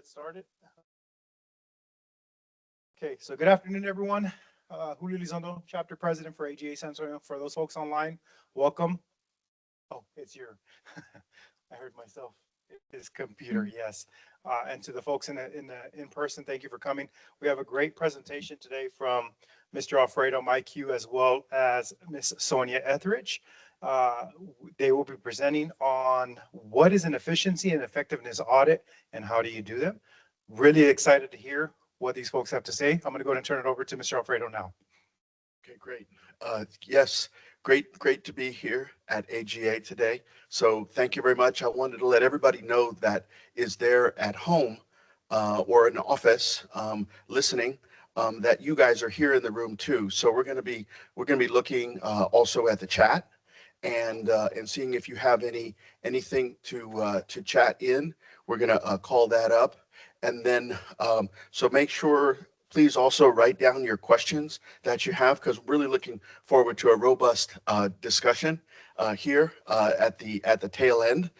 get started. Okay, so good afternoon, everyone. Julio Elizondo, Chapter President for AGA San Antonio. For those folks online, welcome. Oh, it's your, I heard myself. His computer, yes. And to the folks in person, thank you for coming. We have a great presentation today from Mr. Alfredo Mycue as well as Miss Sonya Etheridge. They will be presenting on what is an efficiency and effectiveness audit and how do you do them. Really excited to hear what these folks have to say. I'm going to go ahead and turn it over to Mr. Alfredo now. Okay, great. Yes, great to be here at AGA today. So thank you very much. I wanted to let everybody know that is there at home or in the office listening, that you guys are here in the room too. So we're going to be looking also at the chat and seeing if you have anything to chat in. We're going to call that up, and then so make sure. Please also write down your questions that you have, because we're really looking forward to a robust discussion here at the tail end.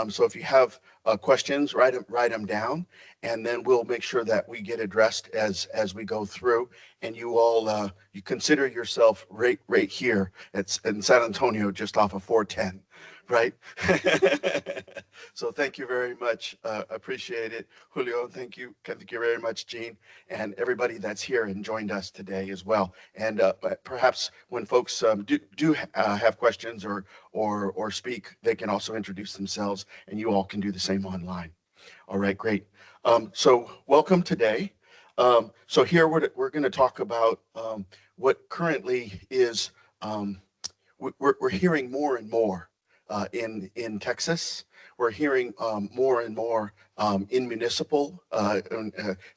So if you have questions, write them down, and then we'll make sure that we get addressed as we go through. And you all you consider yourself right here in San Antonio, just off of 410. Right? So thank you very much. Appreciate it. Julio, thank you very much, Gene, and everybody that's here and joined us today as well. And perhaps when folks do have questions or speak, they can also introduce themselves, and you all can do the same online. All right, great. So welcome today. So here we're going to talk about what currently is, we're hearing more and more in Texas. We're hearing more and more in municipal.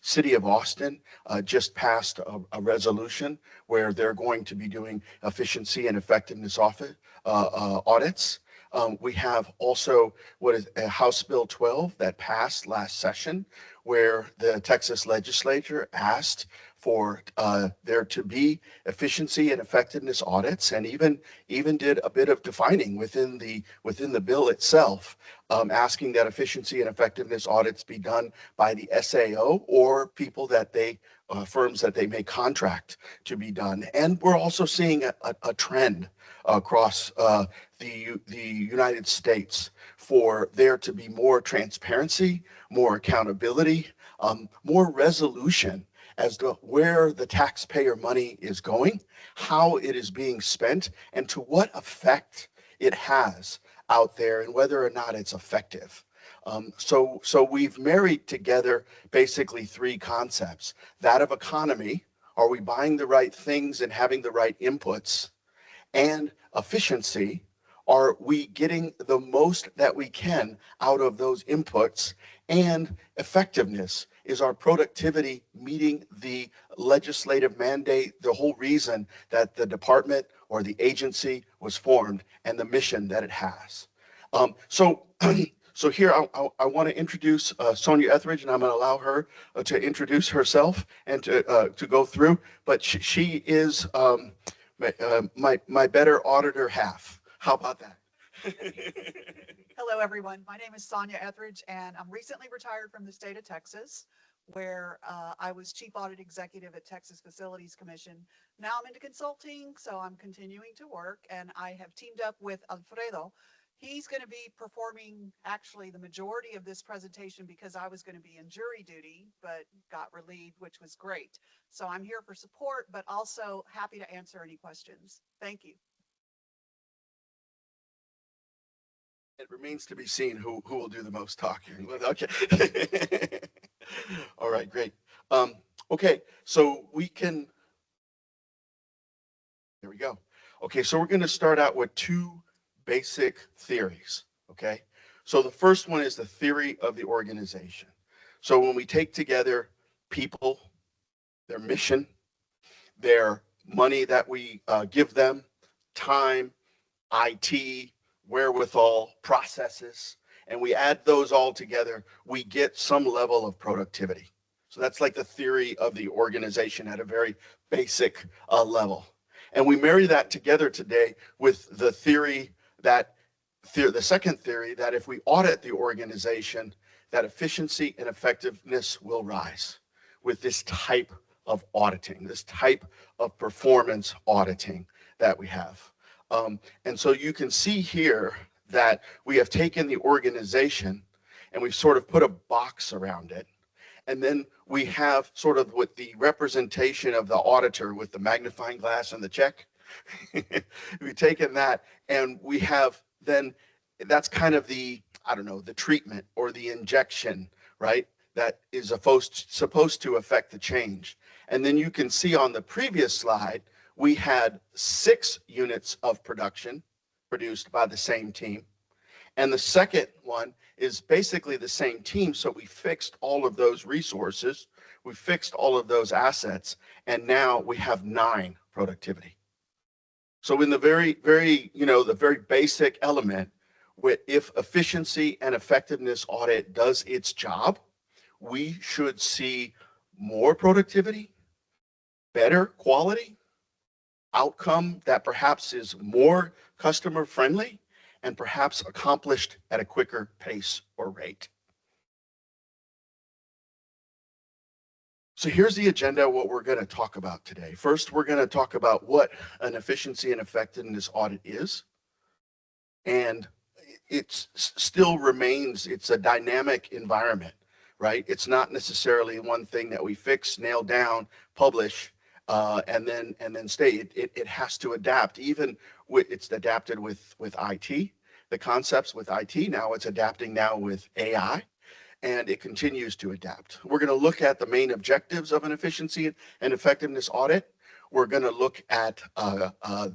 City of Austin just passed a resolution where they're going to be doing efficiency and effectiveness audits. We have also what is House Bill 12 that passed last session, where the Texas legislature asked for there to be efficiency and effectiveness audits, and even did a bit of defining within the bill itself, asking that efficiency and effectiveness audits be done by the SAO or people that they firms that they may contract to be done. And we're also seeing a trend across the United States for there to be more transparency, more accountability, more resolution as to where the taxpayer money is going, how it is being spent, and to what effect it has out there, and whether or not it's effective. So we've married together basically three concepts: that of economy, are we buying the right things and having the right inputs? And efficiency, are we getting the most that we can out of those inputs? And effectiveness, is our productivity meeting the legislative mandate, the whole reason that the department or the agency was formed, and the mission that it has? So here I want to introduce Sonya Etheridge, and I'm going to allow her to introduce herself and to go through. But she is my better auditor half. How about that? Hello, everyone. My name is Sonya Etheridge, and I'm recently retired from the state of Texas, where I was Chief Audit Executive at Texas Facilities Commission. Now I'm into consulting, so I'm continuing to work, and I have teamed up with Alfredo. He's going to be performing actually the majority of this presentation because I was going to be in jury duty, but got relieved, which was great. So I'm here for support, but also happy to answer any questions. Thank you. It remains to be seen who will do the most talking. Okay. All right, great. Okay, so we can, there we go. Okay, so we're going to start out with two basic theories, okay? So the first one is the theory of the organization. So when we take together people, their mission, their money that we give them, time, IT, wherewithal, processes, and we add those all together, we get some level of productivity. So that's like the theory of the organization at a very basic level. And we marry that together today with the theory that, the second theory, that if we audit the organization, that efficiency and effectiveness will rise with this type of auditing, this type of performance auditing that we have. And so you can see here that we have taken the organization and we've sort of put a box around it. And then we have sort of with the representation of the auditor with the magnifying glass and the check. We've taken that and we have then, that's kind of the, I don't know, the treatment or the injection, right? That is supposed to affect the change. And then you can see on the previous slide, we had 6 units of production produced by the same team. And the second one is basically the same team. So we fixed all of those resources, we fixed all of those assets, and now we have 9 productivity. So in the very, the very basic element, if efficiency and effectiveness audit does its job, we should see more productivity, better quality, outcome that perhaps is more customer friendly, and perhaps accomplished at a quicker pace or rate. So here's the agenda, what we're going to talk about today. First, we're going to talk about what an efficiency and effectiveness audit is. And it still remains, it's a dynamic environment, right? It's not necessarily one thing that we fix, nail down, publish, and then stay. It has to adapt. Even it's adapted with IT, the concepts with IT. Now it's adapting now with AI, and it continues to adapt. We're going to look at the main objectives of an efficiency and effectiveness audit. We're going to look at the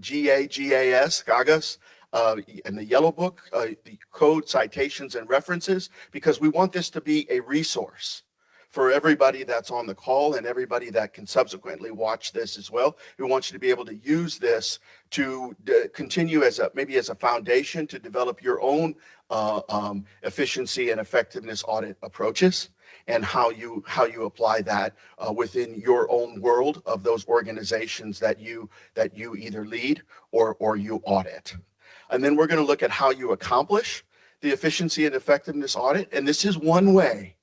GAGAS, and the yellow book, the code, citations, and references, because we want this to be a resource for everybody that's on the call and everybody that can subsequently watch this as well. We want you to be able to use this to continue as maybe as a foundation to develop your own efficiency and effectiveness audit approaches, and how you apply that within your own world of those organizations that you either lead or you audit. And then we're going to look at how you accomplish the efficiency and effectiveness audit. And this is one way,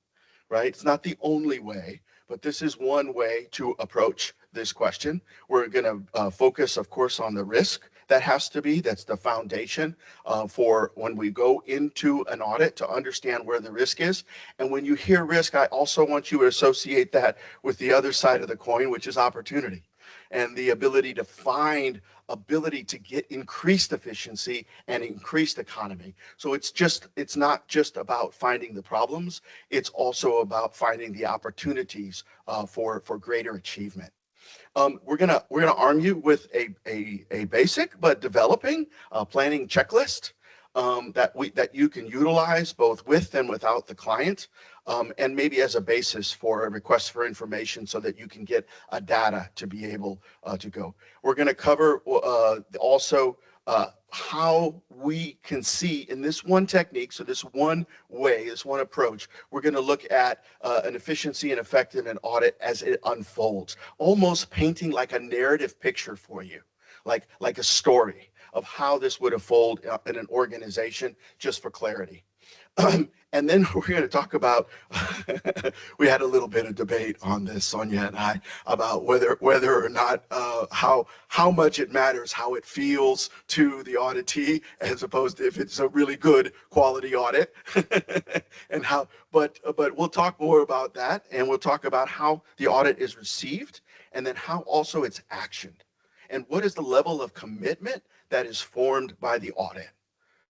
right? It's not the only way, but this is one way to approach this question. We're going to focus, of course, on the risk. That's the foundation for when we go into an audit, to understand where the risk is. And when you hear risk, I also want you to associate that with the other side of the coin, which is opportunity, and the ability to get increased efficiency and increased economy. So it's not just about finding the problems, it's also about finding the opportunities for greater achievement. We're gonna arm you with a basic but developing planning checklist that you can utilize both with and without the client, and maybe as a basis for a request for information so that you can get a data to be able to go. We're going to cover also how we can see in this one technique, so this one way, this one approach, we're going to look at an efficiency and effectiveness audit as it unfolds, almost painting like a narrative picture for you, like a story of how this would unfold in an organization, just for clarity. And then we're going to talk about, we had a little bit of debate on this, Sonya and I, about whether or not, how much it matters, how it feels to the auditee, as opposed to if it's a really good quality audit. And but we'll talk more about that, and we'll talk about how the audit is received, and then how also it's actioned, and what is the level of commitment that is formed by the audit,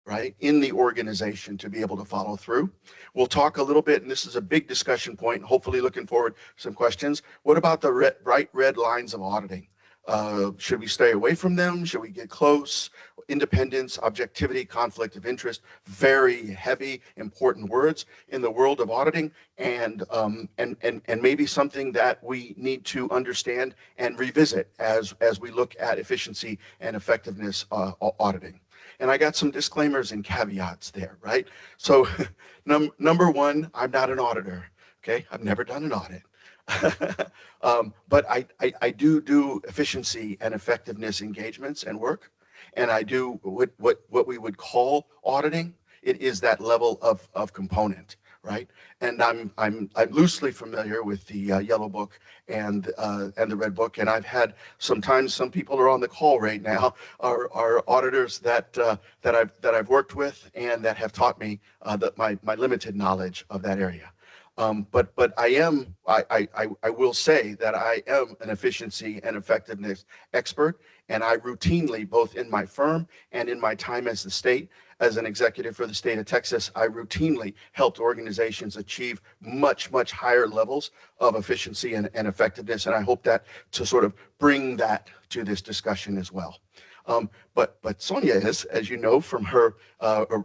right, in the organization to be able to follow through. We'll talk a little bit, and this is a big discussion point, hopefully looking forward to some questions. What about the bright red lines of auditing? Should we stay away from them? Should we get close? Independence, objectivity, conflict of interest, very heavy, important words in the world of auditing, and maybe something that we need to understand and revisit as we look at efficiency and effectiveness auditing. And I got some disclaimers and caveats there, right? So number one, I'm not an auditor, okay? I've never done an audit. But I do efficiency and effectiveness engagements and work, and I do what we would call auditing. It is that level of component, right? And I'm loosely familiar with the Yellow Book and the Red Book, and I've had sometimes some people are on the call right now are auditors that I've worked with and that have taught me that my limited knowledge of that area. But I will say that I am an efficiency and effectiveness expert, and I routinely, both in my firm and in my time as the state, as an executive for the state of Texas, I routinely helped organizations achieve much higher levels of efficiency and effectiveness. And I hope that to sort of bring that to this discussion as well. But Sonya is, as you know, from her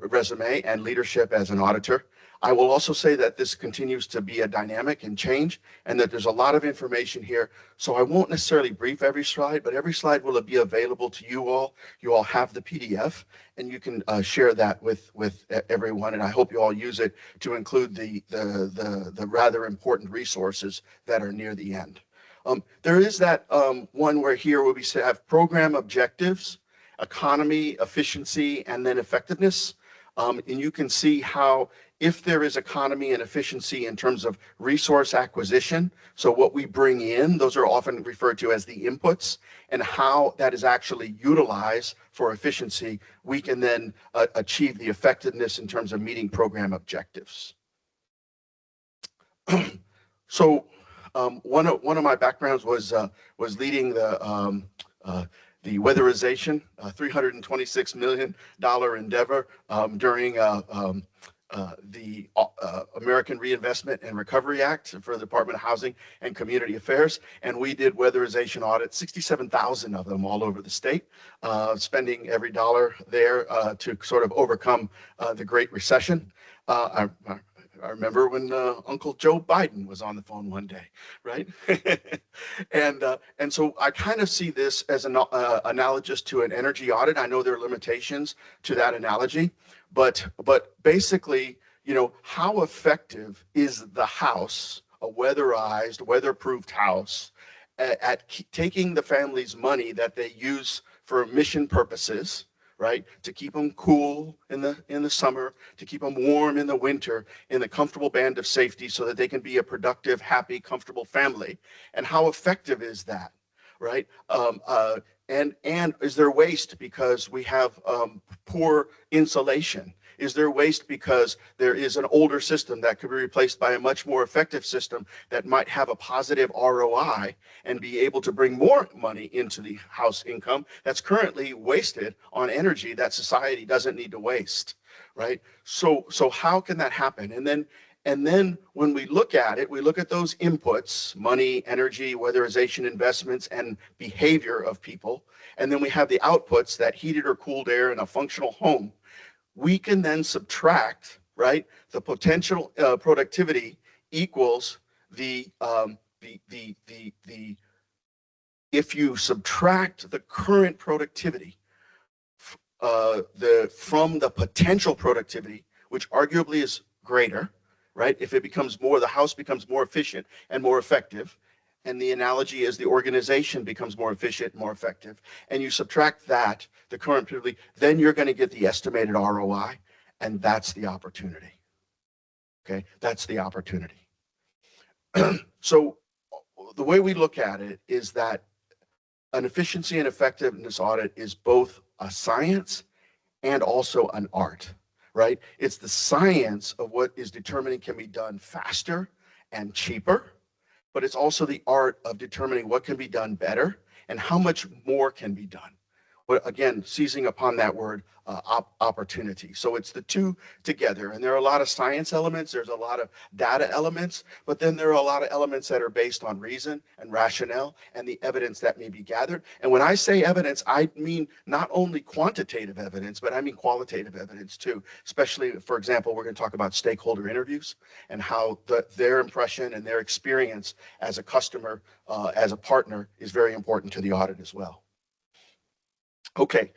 resume and leadership as an auditor. I will also say that this continues to be a dynamic and change, and that there's a lot of information here. So I won't necessarily brief every slide, but every slide will be available to you all. You all have the PDF, and you can share that with everyone. And I hope you all use it to include the rather important resources that are near the end. There is that one where here we have program objectives, economy, efficiency, and then effectiveness. And you can see how if there is economy and efficiency in terms of resource acquisition, so what we bring in, those are often referred to as the inputs, and how that is actually utilized for efficiency, we can then achieve the effectiveness in terms of meeting program objectives. So one of my backgrounds was leading the weatherization, $326 million endeavor during the American Reinvestment and Recovery Act for the Department of Housing and Community Affairs. And we did weatherization audits, 67,000 of them all over the state, spending every dollar there to sort of overcome the Great Recession. I remember when Uncle Joe Biden was on the phone one day, right? And so I kind of see this as an analogous to an energy audit. I know there are limitations to that analogy, but basically, you know, how effective is the house, a weatherized, weatherproofed house, at taking the family's money that they use for mission purposes, right? To keep them cool in the summer, to keep them warm in the winter, in the comfortable band of safety so that they can be a productive, happy, comfortable family. And how effective is that, right? And is there waste because we have poor insulation? Is there waste because there is an older system that could be replaced by a much more effective system that might have a positive ROI and be able to bring more money into the house income that's currently wasted on energy that society doesn't need to waste, right? So how can that happen? And then when we look at it, we look at those inputs, money, energy, weatherization investments, and behavior of people. And then we have the outputs, that heated or cooled air in a functional home. We can then subtract, right? The potential productivity equals if you subtract the current productivity from the potential productivity, which arguably is greater, right? If it becomes more, the house becomes more efficient and more effective. And the analogy is the organization becomes more efficient, more effective. And you subtract that, the current productivity, then you're going to get the estimated ROI. And that's the opportunity. Okay, that's the opportunity. So the way we look at it is that an efficiency and effectiveness audit is both a science and also an art, right? It's the science of what is determining can be done faster and cheaper, but it's also the art of determining what can be done better and how much more can be done. But again, seizing upon that word, opportunity. So it's the two together. And there are a lot of science elements, there's a lot of data elements, but then there are a lot of elements that are based on reason and rationale and the evidence that may be gathered. And when I say evidence, I mean not only quantitative evidence, but I mean qualitative evidence too. Especially, for example, we're going to talk about stakeholder interviews and how their impression and their experience as a customer, as a partner, is very important to the audit as well. Okay,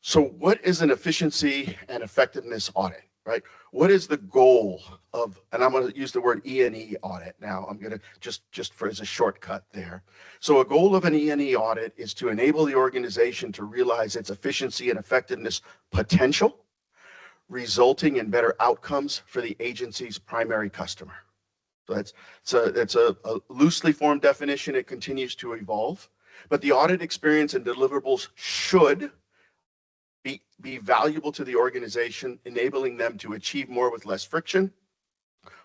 so what is an efficiency and effectiveness audit, right? What is the goal of, and I'm going to use the word E&E audit now. I'm going to just for as a shortcut there. So a goal of an E&E audit is to enable the organization to realize its efficiency and effectiveness potential, resulting in better outcomes for the agency's primary customer. So it's a loosely formed definition. It continues to evolve, but the audit experience and deliverables should be valuable to the organization, enabling them to achieve more with less friction,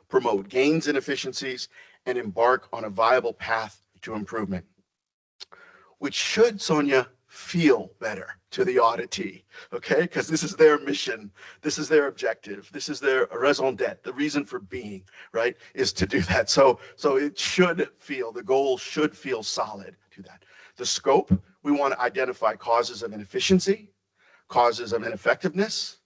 promote gains in efficiencies, and embark on a viable path to improvement, which should, Sonya, feel better to the auditee, okay? Because this is their mission, this is their objective, this is their raison d'etre, the reason for being, right, is to do that. So it should feel, the goal should feel solid to that. The scope, we want to identify causes of inefficiency, causes of ineffectiveness,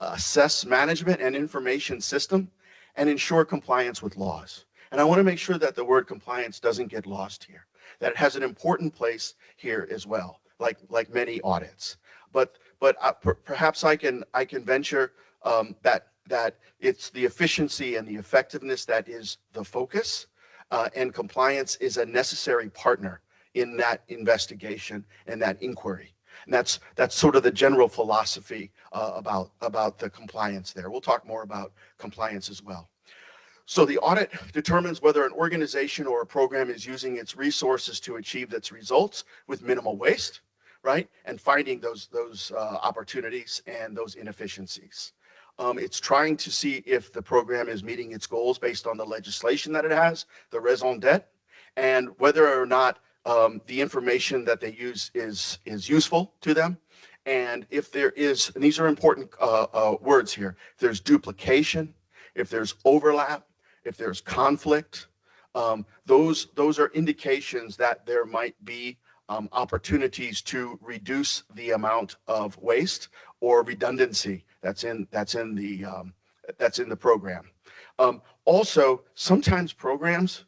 assess management and information system, and ensure compliance with laws. And I want to make sure that the word compliance doesn't get lost here, that it has an important place here as well, like many audits. But perhaps I can venture that it's the efficiency and the effectiveness that is the focus, and compliance is a necessary partner in that investigation and that inquiry. And that's sort of the general philosophy about the compliance there. We'll talk more about compliance as well. So the audit determines whether an organization or a program is using its resources to achieve its results with minimal waste, right? And finding those opportunities and those inefficiencies. It's trying to see if the program is meeting its goals based on the legislation that it has, the raison d'etre, and whether or not the information that they use is useful to them. And if there is, and these are important words here, if there's duplication, if there's overlap, if there's conflict, those are indications that there might be opportunities to reduce the amount of waste or redundancy that's in the program. Also, sometimes programs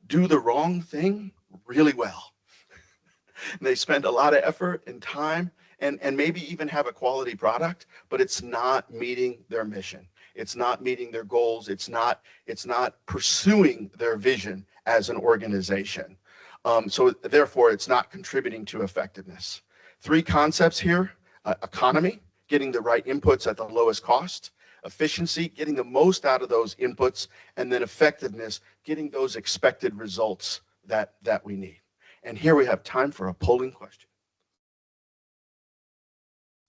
do the wrong thing really well. They spend a lot of effort and time and maybe even have a quality product, but it's not meeting their mission. It's not meeting their goals. It's not pursuing their vision as an organization. So therefore, it's not contributing to effectiveness. 3 concepts here: economy, getting the right inputs at the lowest cost; efficiency, getting the most out of those inputs; and then effectiveness, getting those expected results that we need. And here we have time for a polling question.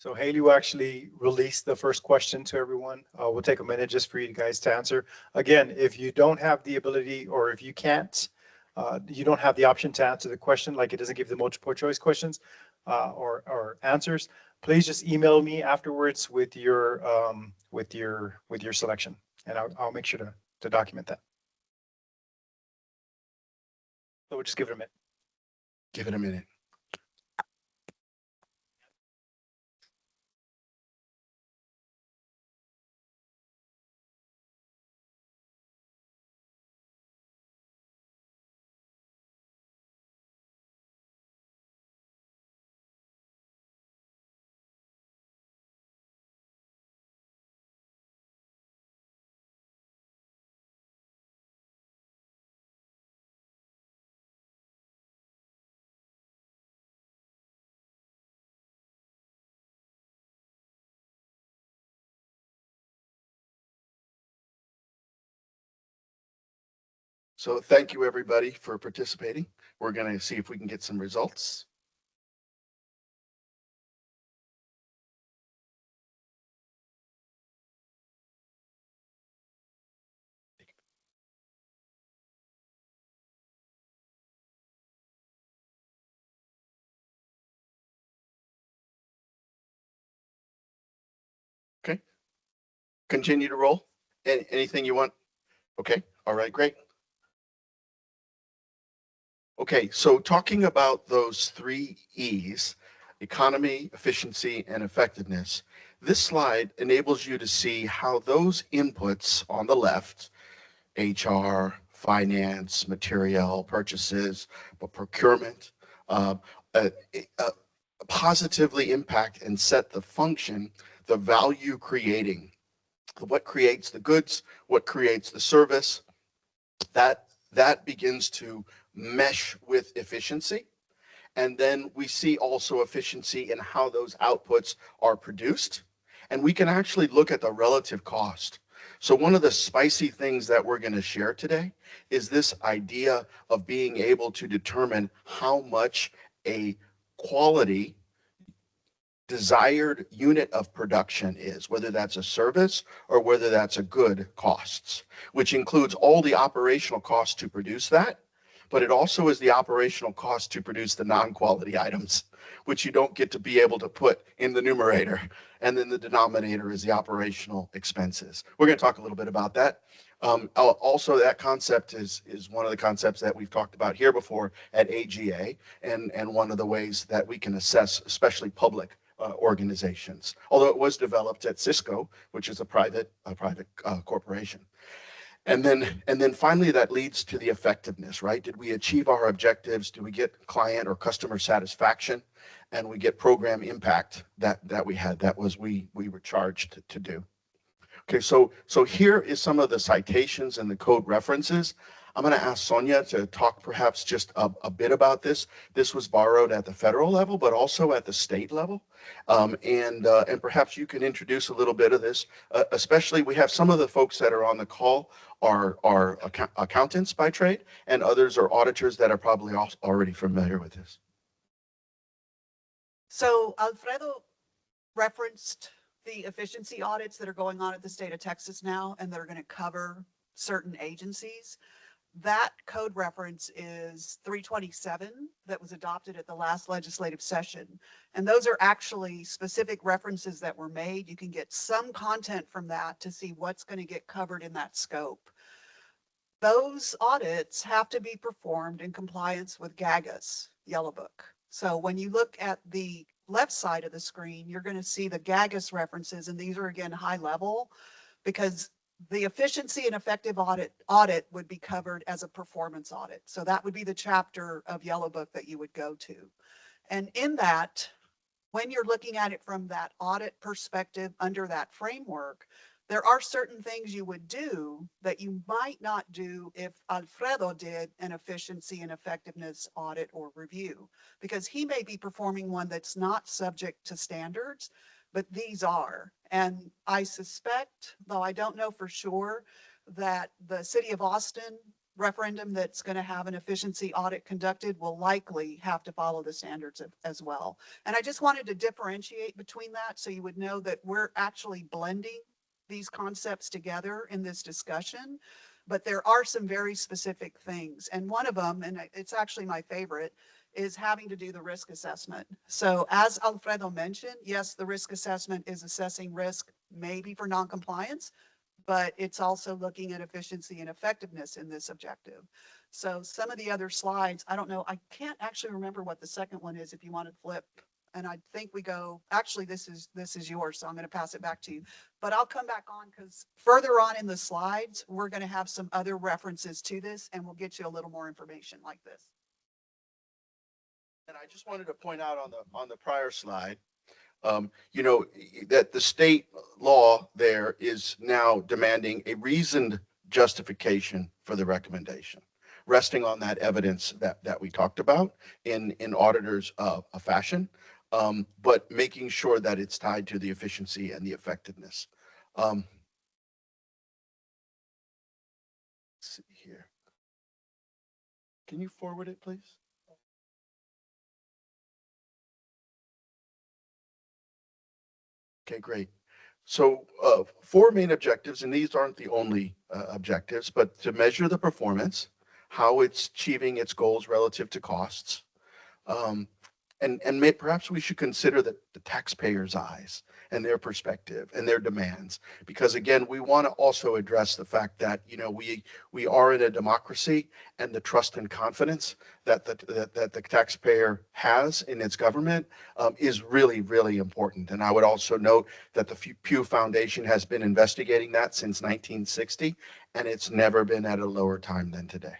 So Haley will actually release the first question to everyone. We'll take a minute just for you guys to answer. Again, if you don't have the ability, or if you can't, you don't have the option to answer the question, like it doesn't give the multiple choice questions or answers, please just email me afterwards with your selection, and I'll make sure to document that. So we'll just give it a minute. Give it a minute. So thank you, everybody, for participating. We're going to see if we can get some results. Okay. Continue to roll. Anything you want? Okay. All right, great. Okay, so talking about those 3 E's, economy, efficiency, and effectiveness, this slide enables you to see how those inputs on the left, HR, finance, material, purchases, procurement, positively impact and set the function, the value creating, what creates the goods, what creates the service. That begins to mesh with efficiency. And then we see also efficiency in how those outputs are produced. and we can actually look at the relative cost. So one of the spicy things that we're going to share today is this idea of being able to determine how much a quality desired unit of production is, whether that's a service or whether that's a good costs, which includes all the operational costs to produce that, but it also is the operational cost to produce the non-quality items, which you don't get to be able to put in the numerator. And then the denominator is the operational expenses. We're going to talk a little bit about that. Also, that concept is one of the concepts that we've talked about here before at AGA, and one of the ways that we can assess, especially public organizations, although it was developed at Cisco, which is a private corporation. And then finally, that leads to the effectiveness, right? Did we achieve our objectives? Do we get client or customer satisfaction? And we get program impact that we had, that was we were charged to do. Okay, so here is some of the citations and the code references. I'm going to ask Sonya to talk perhaps just a bit about this. This was borrowed at the federal level, but also at the state level. And perhaps you can introduce a little bit of this, especially we have some of the folks that are on the call are accountants by trade, and others are auditors that are probably already familiar with this. So Alfredo referenced the efficiency audits that are going on at the state of Texas now, and they're going to cover certain agencies. That code reference is 327 that was adopted at the last legislative session. And those are actually specific references that were made. You can get some content from that to see what's going to get covered in that scope. Those audits have to be performed in compliance with GAGA's Yellow Book. So when you look at the left side of the screen, you're going to see the GAGA's references, and these are again high level because the efficiency and effective audit would be covered as a performance audit. So that would be the chapter of Yellow Book that you would go to. And in that, when you're looking at it from that audit perspective under that framework, there are certain things you would do that you might not do if Alfredo did an efficiency and effectiveness audit or review, because he may be performing one that's not subject to standards, but these are. And I suspect, though I don't know for sure, that the City of Austin referendum that's going to have an efficiency audit conducted will likely have to follow the standards as well. And I just wanted to differentiate between that so you would know that we're actually blending these concepts together in this discussion, but there are some very specific things. And one of them, and it's actually my favorite, is having to do the risk assessment. So as Alfredo mentioned, yes, the risk assessment is assessing risk maybe for noncompliance, but it's also looking at efficiency and effectiveness in this objective. So some of the other slides, I don't know, I can't actually remember what the second one is if you want to flip. And I think we go, actually, this is yours, so I'm going to pass it back to you. But I'll come back on because further on in the slides, we're going to have some other references to this, and we'll get you a little more information like this. And I just wanted to point out on the prior slide, you know, that the state law there is now demanding a reasoned justification for the recommendation, resting on that evidence that we talked about in auditors' fashion, but making sure that it's tied to the efficiency and the effectiveness. Let's see here. Can you forward it, please? Okay, great. So 4 main objectives, and these aren't the only objectives, but to measure the performance, how it's achieving its goals relative to costs. And perhaps we should consider the taxpayers' eyes and their perspective and their demands, because again, we want to also address the fact that, you know, we are in a democracy, and the trust and confidence that the taxpayer has in its government is really, really important. And I would also note that the Pew Foundation has been investigating that since 1960, and it's never been at a lower time than today.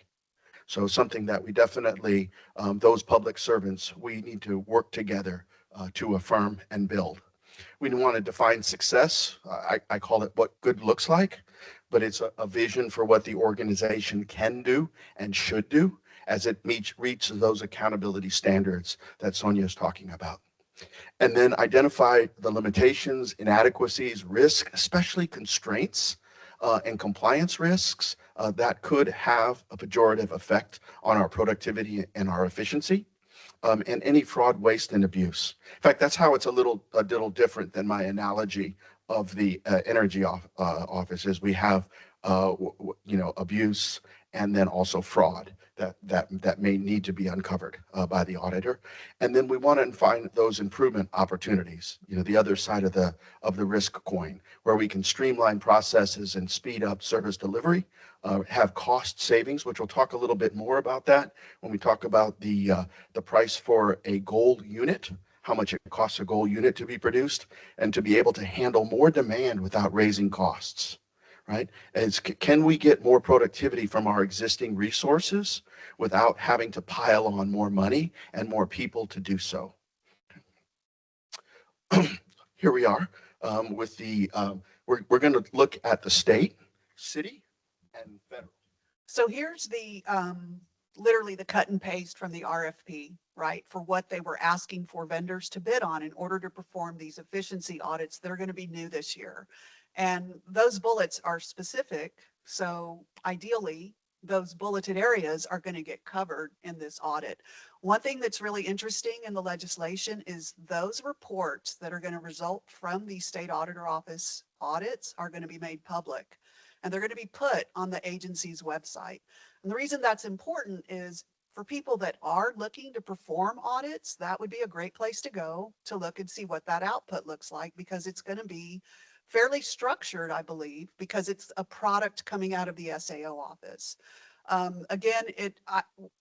So something that we definitely, those public servants, we need to work together to affirm and build. We want to define success. I call it what good looks like, but it's a vision for what the organization can do and should do as it reaches those accountability standards that Sonya is talking about. And then identify the limitations, inadequacies, risk, especially constraints and compliance risks that could have a pejorative effect on our productivity and our efficiency, and any fraud, waste, and abuse. In fact, that's how it's a little different than my analogy of the energy offices. We have, abuse and then also fraud that may need to be uncovered by the auditor. And then we want to find those improvement opportunities, the other side of the risk coin, where we can streamline processes and speed up service delivery, have cost savings, which we'll talk a little bit more about that when we talk about the price for a gold unit, how much it costs a gold unit to be produced, and to be able to handle more demand without raising costs, right? Can we get more productivity from our existing resources without having to pile on more money and more people to do so? Here we are with the, we're going to look at the state, city, and federal. So here's the, literally the cut and paste from the RFP, right? For what they were asking for vendors to bid on in order to perform these efficiency audits that are going to be new this year. And those bullets are specific. So ideally, those bulleted areas are going to get covered in this audit. One thing that's really interesting in the legislation is those reports that are going to result from the state auditor office audits are going to be made public, and they're going to be put on the agency's website. And the reason that's important is for people that are looking to perform audits, that would be a great place to go to look and see what that output looks like, because it's going to be fairly structured, I believe, because it's a product coming out of the SAO office. Again,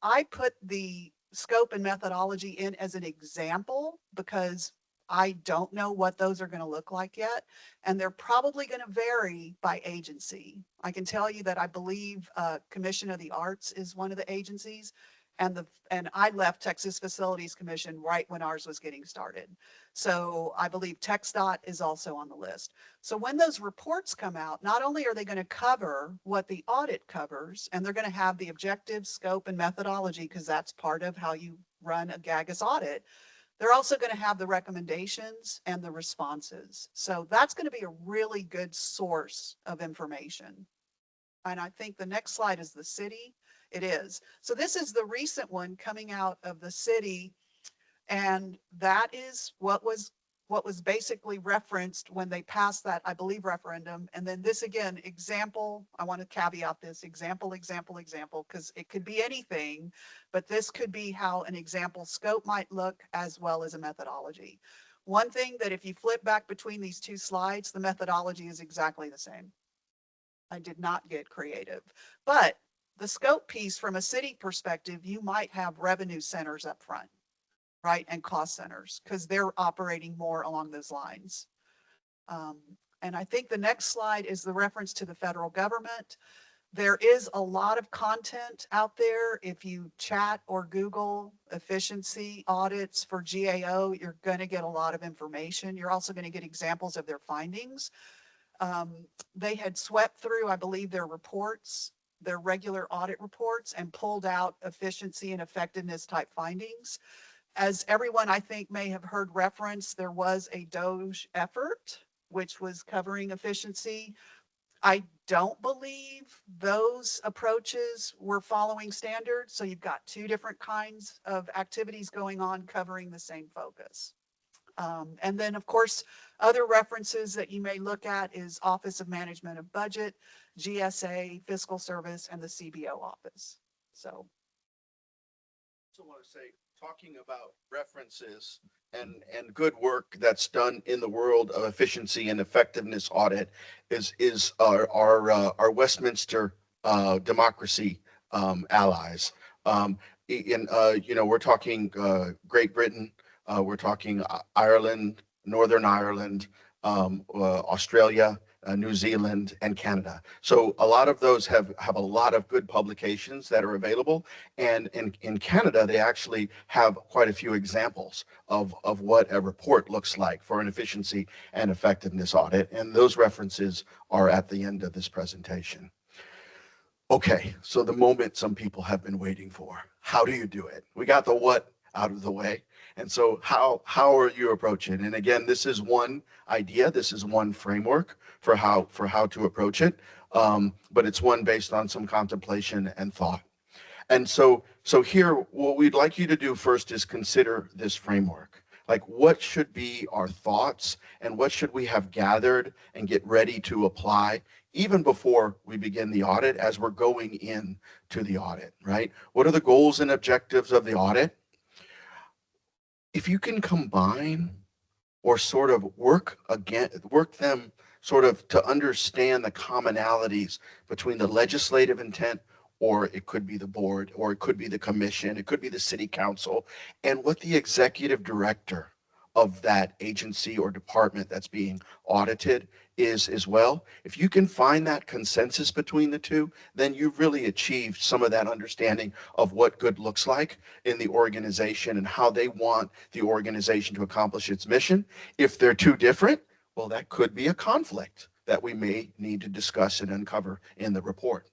I put the scope and methodology in as an example because I don't know what those are going to look like yet, and they're probably going to vary by agency. I can tell you that I believe Commission of the Arts is one of the agencies, and I left Texas Facilities Commission right when ours was getting started. So I believe TxDOT is also on the list. So when those reports come out, not only are they going to cover what the audit covers, and they're going to have the objective, scope, and methodology, because that's part of how you run a GAGAS audit, they're also going to have the recommendations and the responses. So that's going to be a really good source of information. And I think the next slide is the city. It is. So this is the recent one coming out of the city. And that is what was basically referenced when they passed that, I believe, referendum. And then this again, example, I want to caveat this, example, because it could be anything, but this could be how an example scope might look as well as a methodology. One thing that if you flip back between these two slides, the methodology is exactly the same. I did not get creative, but the scope piece from a city perspective, you might have revenue centers up front, right? And cost centers, because they're operating more along those lines. And I think the next slide is the reference to the federal government. There is a lot of content out there. If you chat or Google efficiency audits for GAO, you're going to get a lot of information. You're also going to get examples of their findings. They had swept through, I believe, their reports, their regular audit reports, and pulled out efficiency and effectiveness type findings. As everyone, I think, may have heard reference, there was a DOGE effort, which was covering efficiency. I don't believe those approaches were following standards. So you've got two different kinds of activities going on covering the same focus. And then, of course, other references that you may look at is Office of Management of Budget, GSA, Fiscal Service, and the CBO office. So I want to say, talking about references and good work that's done in the world of efficiency and effectiveness audit is our Westminster democracy allies. We're talking Great Britain, we're talking Ireland, Northern Ireland, Australia, New Zealand, and Canada. So a lot of those have a lot of good publications that are available. And in Canada, they actually have quite a few examples of what a report looks like for an efficiency and effectiveness audit. And those references are at the end of this presentation. Okay, so the moment some people have been waiting for. How do you do it? We got the what out of the way. And so how are you approaching? And again, this is one idea. This is one framework for how to approach it. But it's one based on some contemplation and thought. And so here, what we'd like you to do first is consider this framework. Like, what should be our thoughts and what should we have gathered and get ready to apply even before we begin the audit, as we're going in to the audit, right? What are the goals and objectives of the audit? If you can combine or sort of work them sort of to understand the commonalities between the legislative intent, or it could be the board, or it could be the commission, it could be the city council, and what the executive director of that agency or department that's being audited is as well. If you can find that consensus between the two, then you've really achieved some of that understanding of what good looks like in the organization and how they want the organization to accomplish its mission. If they're too different, well, that could be a conflict that we may need to discuss and uncover in the report.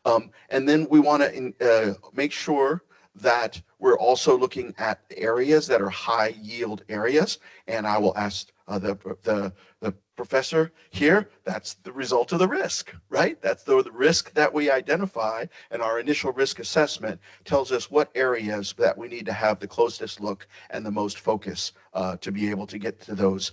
And then we want to make sure that we're also looking at areas that are high yield areas. And I will ask the professor here, that's the result of the risk, right? That's the risk that we identify, and our initial risk assessment tells us what areas that we need to have the closest look and the most focus to be able to get to those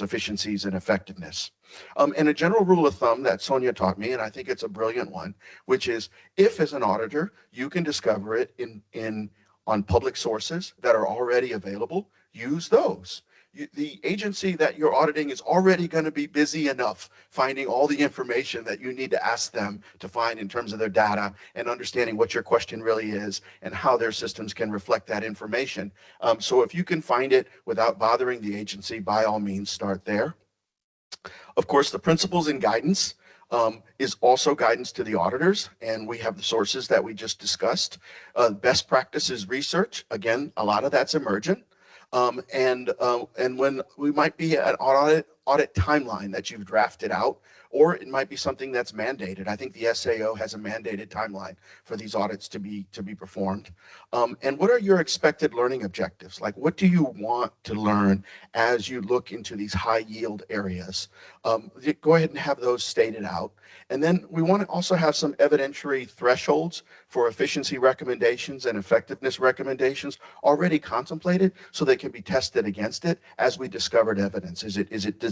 efficiencies and effectiveness. And a general rule of thumb that Sonya taught me, and I think it's a brilliant one, which is if as an auditor, you can discover it on public sources that are already available, use those. The agency that you're auditing is already going to be busy enough finding all the information that you need to ask them to find in terms of their data and understanding what your question really is and how their systems can reflect that information. So if you can find it without bothering the agency, by all means, start there. Of course, the principles and guidance is also guidance to the auditors, and we have the sources that we just discussed. Best practices research, again, a lot of that's emergent. And when we might be an audit timeline that you've drafted out, or it might be something that's mandated. I think the SAO has a mandated timeline for these audits to be performed. And what are your expected learning objectives? Like, what do you want to learn as you look into these high yield areas? Go ahead and have those stated out. And then we want to also have some evidentiary thresholds for efficiency recommendations and effectiveness recommendations already contemplated, so they can be tested against it as we discovered evidence. Does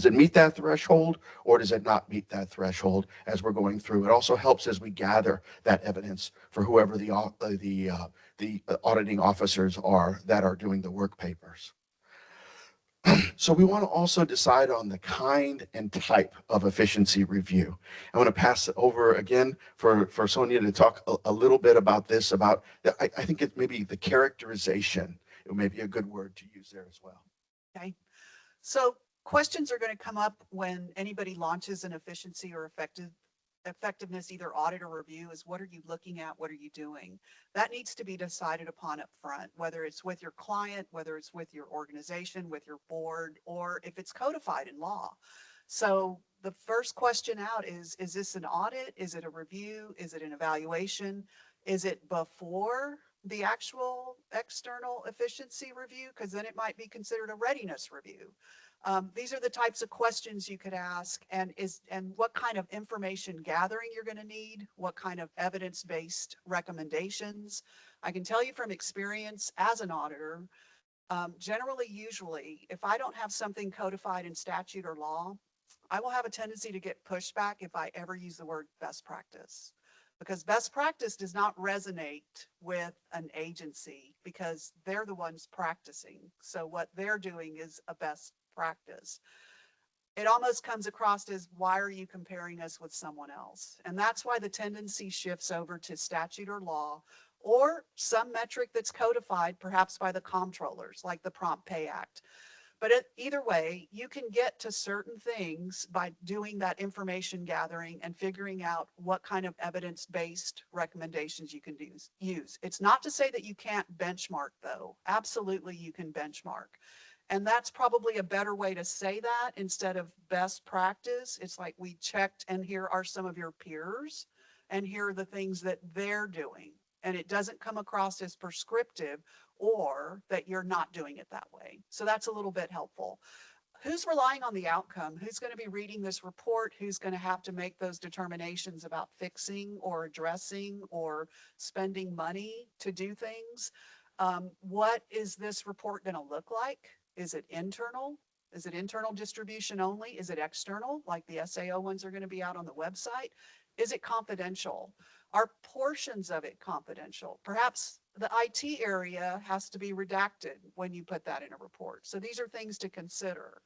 it meet that threshold, or does it not meet that threshold as we're going through? It also helps as we gather that evidence for whoever the auditing officers are that are doing the work papers. So we want to also decide on the kind and type of efficiency review. I want to pass it over again for Sonya to talk a little bit about this, I think it may be the characterization. It may be a good word to use there as well. Okay. So questions are going to come up when anybody launches an efficiency or effectiveness, either audit or review, is what are you looking at? What are you doing? That needs to be decided upon up front, whether it's with your client, whether it's with your organization, with your board, or if it's codified in law. So the first question out is this an audit? Is it a review? Is it an evaluation? Is it before the actual external efficiency review? Because then it might be considered a readiness review. These are the types of questions you could ask, and what kind of information gathering you're going to need, what kind of evidence-based recommendations. I can tell you from experience as an auditor, usually, if I don't have something codified in statute or law, I will have a tendency to get pushback if I ever use the word best practice. Because best practice does not resonate with an agency because they're the ones practicing. So what they're doing is a best practice. It almost comes across as, why are you comparing us with someone else? And that's why the tendency shifts over to statute or law, or some metric that's codified perhaps by the comptrollers, like the Prompt Pay Act. But either way, you can get to certain things by doing that information gathering and figuring out what kind of evidence-based recommendations you can use. It's not to say that you can't benchmark, though. Absolutely, you can benchmark. And that's probably a better way to say that instead of best practice. It's like, we checked, and here are some of your peers, and here are the things that they're doing. and it doesn't come across as prescriptive or that you're not doing it that way. So that's a little bit helpful. Who's relying on the outcome? Who's going to be reading this report? Who's going to have to make those determinations about fixing or addressing or spending money to do things? What is this report going to look like? Is it internal? Is it internal distribution only? Is it external, like the SAO ones are going to be out on the website? Is it confidential? Are portions of it confidential? Perhaps the IT area has to be redacted when you put that in a report. So these are things to consider.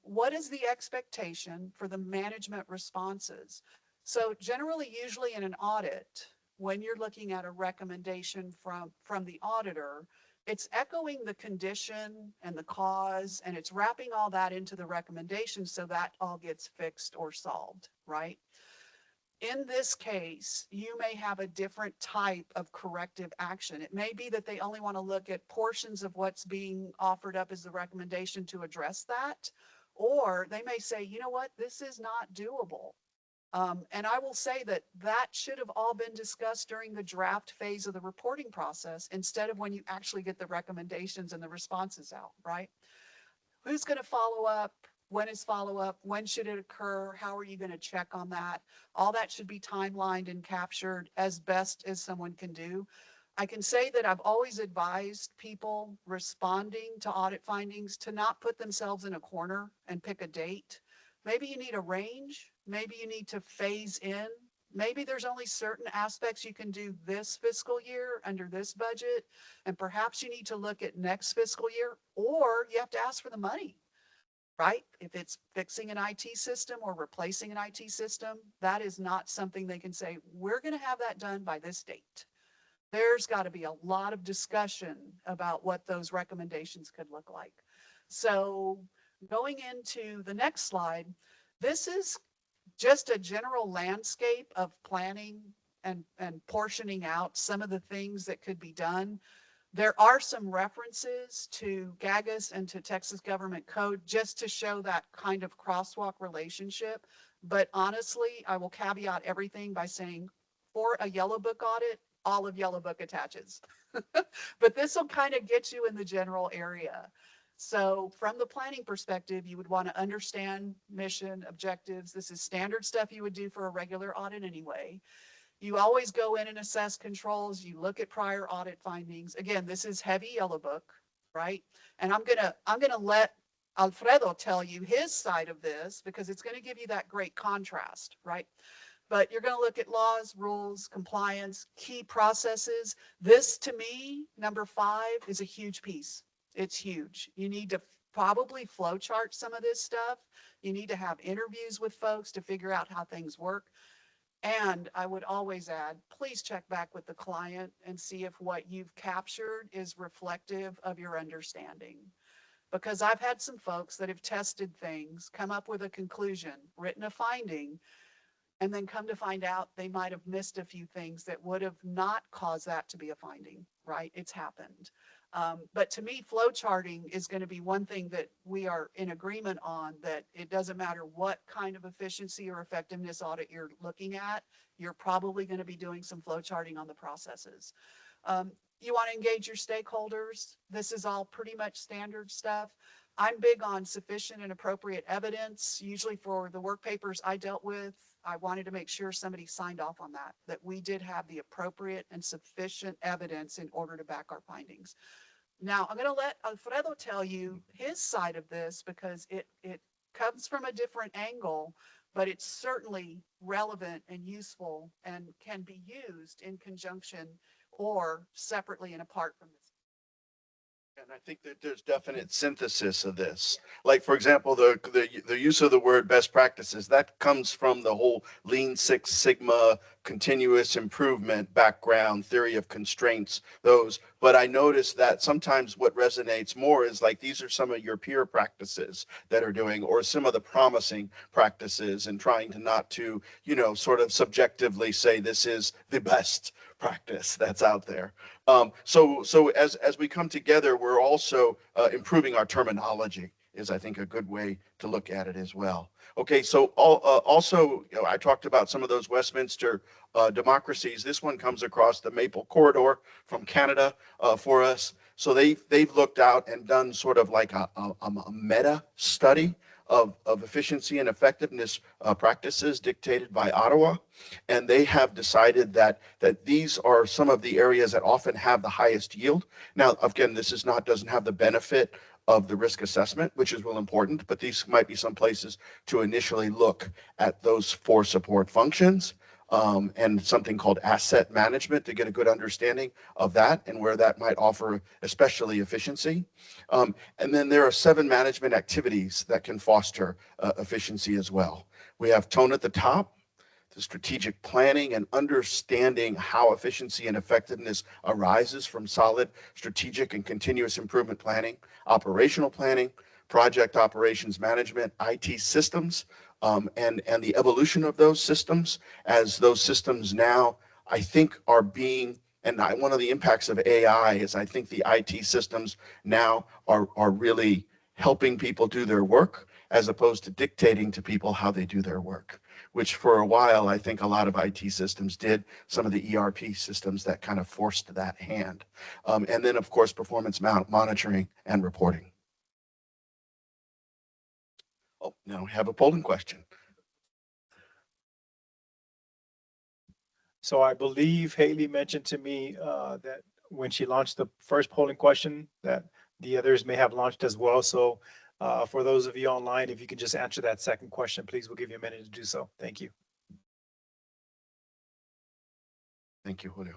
What is the expectation for the management responses? So generally, usually in an audit, when you're looking at a recommendation from the auditor, it's echoing the condition and the cause, and it's wrapping all that into the recommendation so that all gets fixed or solved, right? In this case, you may have a different type of corrective action. It may be that they only want to look at portions of what's being offered up as the recommendation to address that. Or they may say, you know what, this is not doable. And I will say that that should have all been discussed during the draft phase of the reporting process instead of when you actually get the recommendations and the responses out, right? Who's going to follow up? When is follow up? When should it occur? How are you going to check on that? All that should be timelined and captured as best as someone can do. I can say that I've always advised people responding to audit findings to not put themselves in a corner and pick a date. Maybe you need a range. Maybe you need to phase in. Maybe there's only certain aspects you can do this fiscal year under this budget, and perhaps you need to look at next fiscal year, or you have to ask for the money, right? If it's fixing an IT system or replacing an IT system, that is not something they can say, we're going to have that done by this date. There's got to be a lot of discussion about what those recommendations could look like. So going into the next slide, this is just a general landscape of planning and portioning out some of the things that could be done. There are some references to GAGAS and to Texas Government Code just to show that kind of crosswalk relationship. But honestly, I will caveat everything by saying for a Yellow Book audit, all of Yellow Book attaches. But this will kind of get you in the general area. So from the planning perspective, you would want to understand mission, objectives. This is standard stuff you would do for a regular audit anyway. You always go in and assess controls. You look at prior audit findings. Again, this is heavy Yellow Book, right? And I'm gonna let Alfredo tell you his side of this because it's going to give you that great contrast, right? But you're going to look at laws, rules, compliance, key processes. This, to me, number 5 is a huge piece. It's huge. You need to probably flow chart some of this stuff. You need to have interviews with folks to figure out how things work. And I would always add, please check back with the client and see if what you've captured is reflective of your understanding. Because I've had some folks that have tested things, come up with a conclusion, written a finding, and then come to find out they might have missed a few things that would have not caused that to be a finding, right? It's happened. But to me, flow charting is going to be one thing that we are in agreement on, that it doesn't matter what kind of efficiency or effectiveness audit you're looking at, you're probably going to be doing some flow charting on the processes. You want to engage your stakeholders. This is all pretty much standard stuff. I'm big on sufficient and appropriate evidence. Usually for the work papers I dealt with, I wanted to make sure somebody signed off on that we did have the appropriate and sufficient evidence in order to back our findings. Now, I'm going to let Alfredo tell you his side of this because it comes from a different angle, but it's certainly relevant and useful and can be used in conjunction or separately and apart from this. And I think that there's definite synthesis of this. Like, for example, the use of the word best practices, that comes from the whole Lean Six Sigma continuous improvement background, theory of constraints, those. But I noticed that sometimes what resonates more is like, these are some of your peer practices that are doing, or some of the promising practices, and trying to not to, sort of subjectively say this is the best practice that's out there. So as we come together, we're also improving our terminology is I think a good way to look at it as well. Okay, so also, I talked about some of those Westminster democracies. This one comes across the Maple Corridor from Canada for us. So they've looked out and done sort of like a meta study of efficiency and effectiveness practices dictated by Ottawa. And they have decided that these are some of the areas that often have the highest yield. Now, again, this doesn't have the benefit of the risk assessment, which is real important, but these might be some places to initially look at those 4 support functions. And something called asset management to get a good understanding of that and where that might offer especially efficiency. And then there are 7 management activities that can foster efficiency as well. We have tone at the top, the strategic planning and understanding how efficiency and effectiveness arises from solid strategic and continuous improvement planning, operational planning, project operations management, IT systems, and the evolution of those systems as those systems now, I think, are being, and one of the impacts of AI is I think the IT systems now are really helping people do their work as opposed to dictating to people how they do their work, which for a while I think a lot of IT systems did, some of the ERP systems that kind of forced that hand. And then, of course, performance monitoring and reporting. Oh, now we have a polling question. So I believe Haley mentioned to me that when she launched the first polling question, that the others may have launched as well. So for those of you online, if you could just answer that second question, please, we'll give you a minute to do so. Thank you. Thank you, Julio.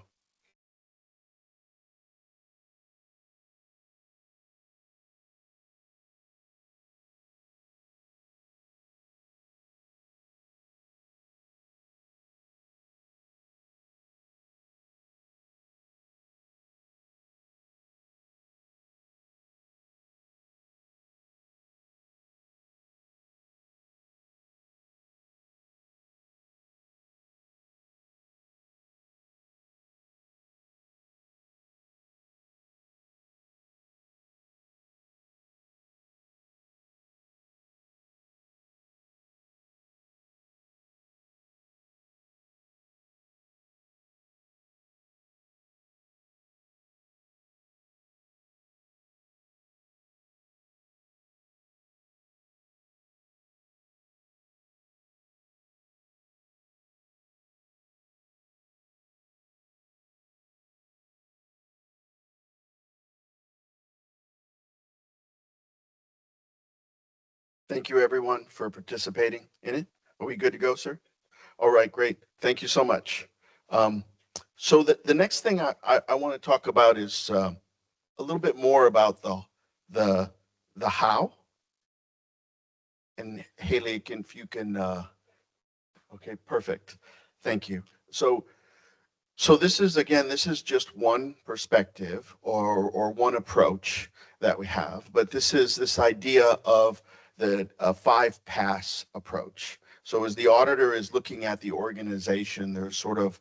Thank you, everyone, for participating in it. Are we good to go, sir? All right, great. Thank you so much. So the next thing I want to talk about is a little bit more about the how. And Haley, if you can, okay, perfect. Thank you. So this is just one perspective or one approach that we have, but this is this idea of the 5-pass approach. So as the auditor is looking at the organization, there's sort of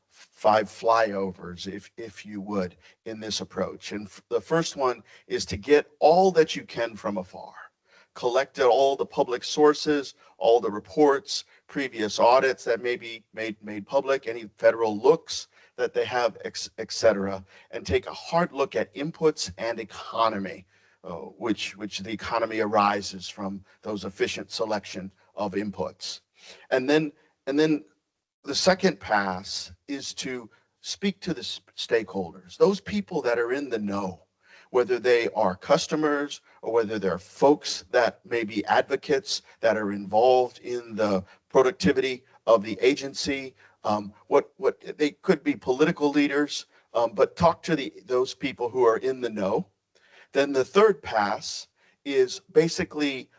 5 flyovers, if you would, in this approach. And the first one is to get all that you can from afar. Collect all the public sources, all the reports, previous audits that may be made public, any federal looks that they have, et cetera, and take a hard look at inputs and economy, which the economy arises from those efficient selection of inputs. And then the second pass is to speak to the stakeholders, those people that are in the know, whether they are customers or whether they're folks that may be advocates that are involved in the productivity of the agency. What they could be political leaders, but talk to those people who are in the know. Then the third pass is basically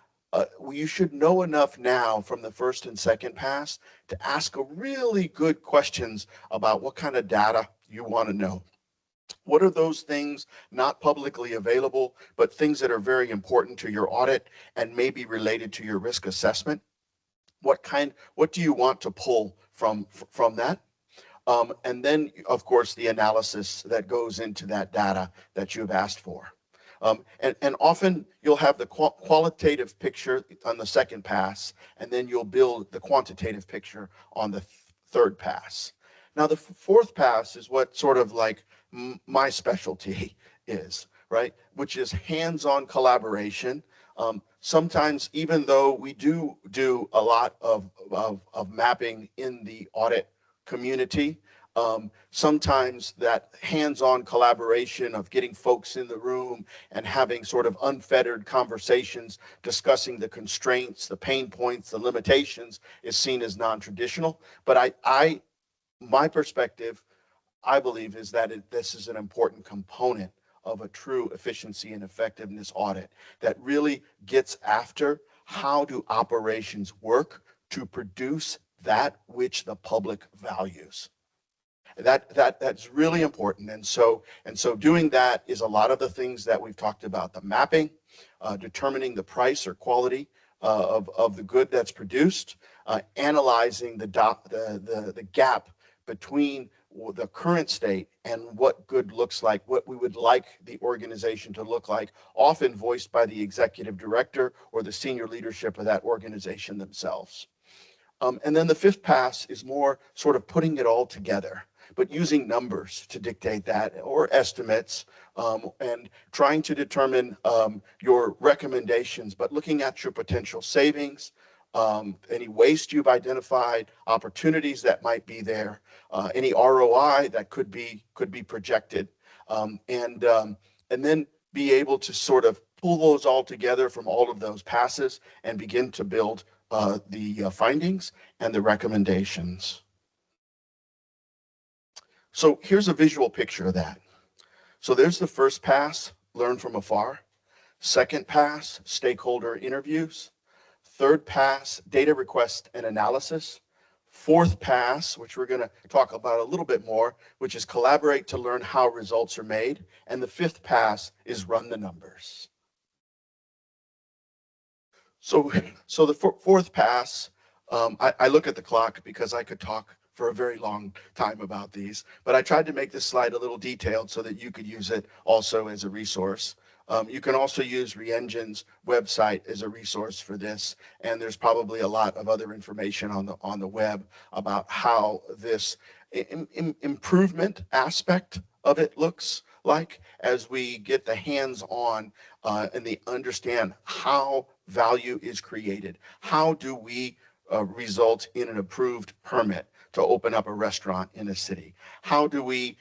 you should know enough now from the first and second pass to ask a really good questions about what kind of data you want to know. What are those things not publicly available, but things that are very important to your audit and maybe related to your risk assessment? What do you want to pull from that? And then, of course, the analysis that goes into that data that you've asked for. And often you'll have the qualitative picture on the second pass, and then you'll build the quantitative picture on the third pass. Now, the fourth pass is what sort of like my specialty is, right? Which is hands-on collaboration. Sometimes, even though we do a lot of mapping in the audit community, sometimes that hands-on collaboration of getting folks in the room and having sort of unfettered conversations, discussing the constraints, the pain points, the limitations is seen as non-traditional. But my perspective, I believe, is that this is an important component of a true efficiency and effectiveness audit that really gets after how do operations work to produce that which the public values. That's really important. And so doing that is a lot of the things that we've talked about: the mapping, determining the price or quality of the good that's produced, analyzing the gap between the current state and what good looks like, what we would like the organization to look like, often voiced by the executive director or the senior leadership of that organization themselves. And then the fifth pass is more sort of putting it all together, but using numbers to dictate that, or estimates, and trying to determine your recommendations, but looking at your potential savings, any waste you've identified, opportunities that might be there, any ROI that could be projected, and then be able to sort of pull those all together from all of those passes and begin to build the findings and the recommendations. So here's a visual picture of that. So there's the first pass, learn from afar. Second pass, stakeholder interviews. Third pass, data request and analysis. Fourth pass, which we're going to talk about a little bit more, which is collaborate to learn how results are made. And the fifth pass is run the numbers. So the fourth pass, I look at the clock because I could talk for a very long time about these, but I tried to make this slide a little detailed so that you could use it also as a resource. You can also use ReEngine's website as a resource for this, and there's probably a lot of other information on the web about how this improvement aspect of it looks like as we get the hands-on and they understand how value is created. How do we result in an approved permit to open up a restaurant in a city? How do we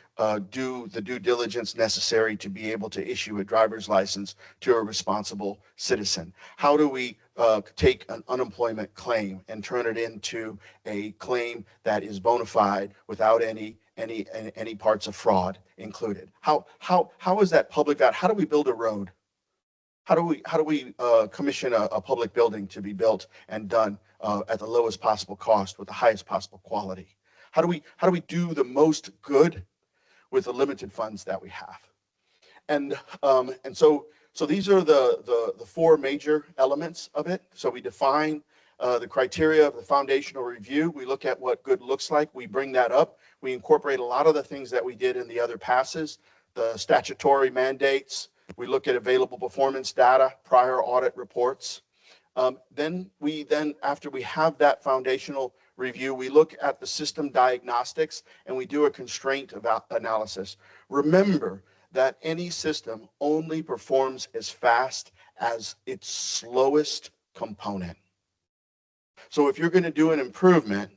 do the due diligence necessary to be able to issue a driver's license to a responsible citizen? How do we take an unemployment claim and turn it into a claim that is bona fide without any parts of fraud included? How is that public value? How do we build a road? How do we commission a public building to be built and done at the lowest possible cost with the highest possible quality? How do we do the most good with the limited funds that we have? And so these are the four major elements of it. So we define the criteria of the foundational review. We look at what good looks like. We bring that up. We incorporate a lot of the things that we did in the other passes, the statutory mandates. We look at available performance data, prior audit reports. Then after we have that foundational review, we look at the system diagnostics and we do a constraint analysis. Remember that any system only performs as fast as its slowest component. So if you're going to do an improvement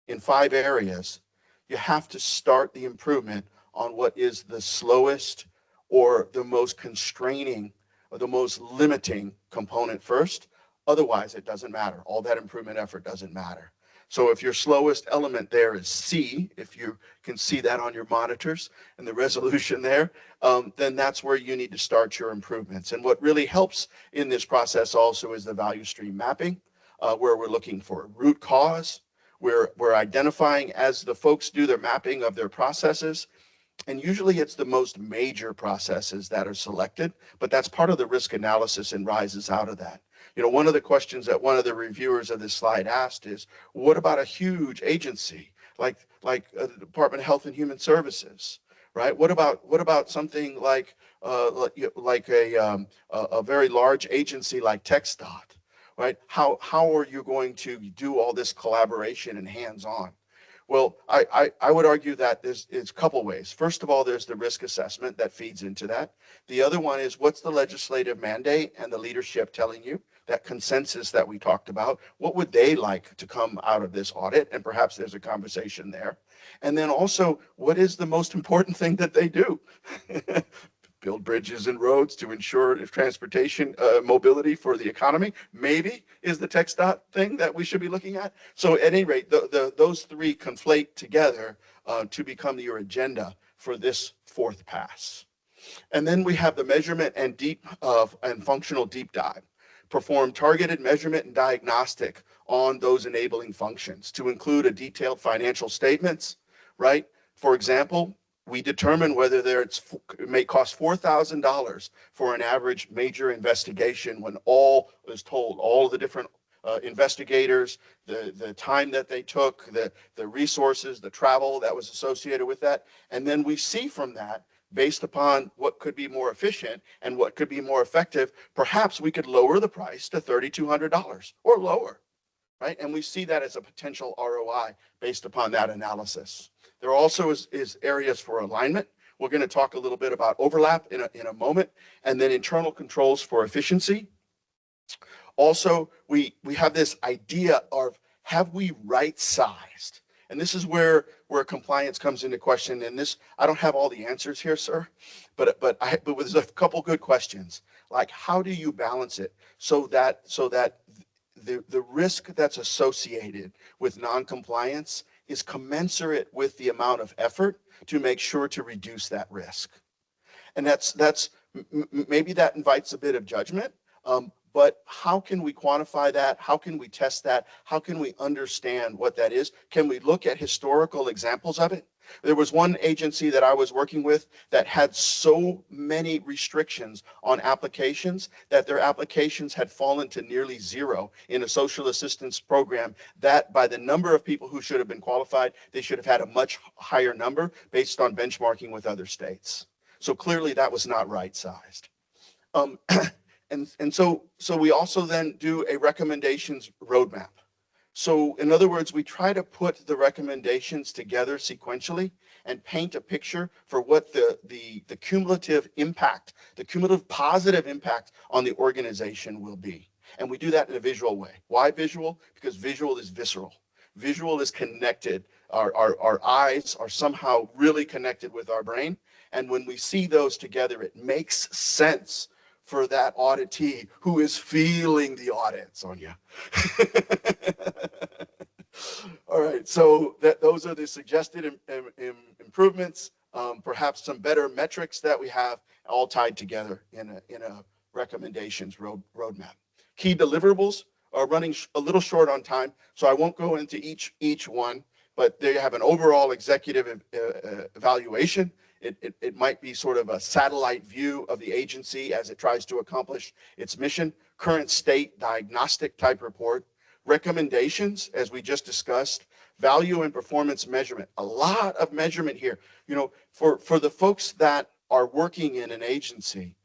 in 5 areas, you have to start the improvement on what is the slowest or the most constraining or the most limiting component first. Otherwise, it doesn't matter. All that improvement effort doesn't matter. So if your slowest element there is C, if you can see that on your monitors and the resolution there, then that's where you need to start your improvements. And what really helps in this process also is the value stream mapping, where we're looking for root cause. We're identifying as the folks do their mapping of their processes. And usually it's the most major processes that are selected, but that's part of the risk analysis and rises out of that. You know, one of the questions that one of the reviewers of this slide asked is, what about a huge agency like the Department of Health and Human Services, right? What about something like a very large agency like TxDOT, right? How are you going to do all this collaboration and hands-on? Well, I would argue that it's a couple ways. First of all, there's the risk assessment that feeds into that. The other one is, what's the legislative mandate and the leadership telling you? That consensus that we talked about, what would they like to come out of this audit? And perhaps there's a conversation there. And then also, what is the most important thing that they do? Build bridges and roads to ensure transportation mobility for the economy, maybe is the TxDOT thing that we should be looking at. So at any rate, those three conflate together to become your agenda for this fourth pass. And then we have the measurement and functional deep dive. Perform targeted measurement and diagnostic on those enabling functions to include a detailed financial statements, right? For example, we determine whether it may cost $4,000 for an average major investigation when all is told, all the different investigators, the time that they took, the resources, the travel that was associated with that. And then we see from that, based upon what could be more efficient and what could be more effective, perhaps we could lower the price to $3,200 or lower, right? And we see that as a potential ROI based upon that analysis. There also is areas for alignment. We're going to talk a little bit about overlap in a moment, and then internal controls for efficiency. Also, we have this idea of, have we right-sized? And this is where compliance comes into question. And this, I don't have all the answers here, sir, but there's a couple good questions. Like, how do you balance it so that the risk that's associated with non-compliance is commensurate with the amount of effort to make sure to reduce that risk? And maybe that invites a bit of judgment. But how can we quantify that? How can we test that? How can we understand what that is? Can we look at historical examples of it? There was one agency that I was working with that had so many restrictions on applications that their applications had fallen to nearly zero in a social assistance program, that by the number of people who should have been qualified, they should have had a much higher number based on benchmarking with other states. So clearly that was not right-sized. And so we also then do a recommendations roadmap. So in other words, we try to put the recommendations together sequentially and paint a picture for what the cumulative impact, the cumulative positive impact on the organization will be. And we do that in a visual way. Why visual? Because visual is visceral. Visual is connected. Our eyes are somehow really connected with our brain. And when we see those together, it makes sense for that auditee who is feeling the audit, Sonya. All right, so those are the suggested improvements, perhaps some better metrics that we have all tied together in a recommendations roadmap. Key deliverables are running a little short on time, so I won't go into each one, but they have an overall executive evaluation. It might be sort of a satellite view of the agency as it tries to accomplish its mission, current state diagnostic type report, recommendations, as we just discussed, value and performance measurement. A lot of measurement here. You know, for the folks that are working in an agency,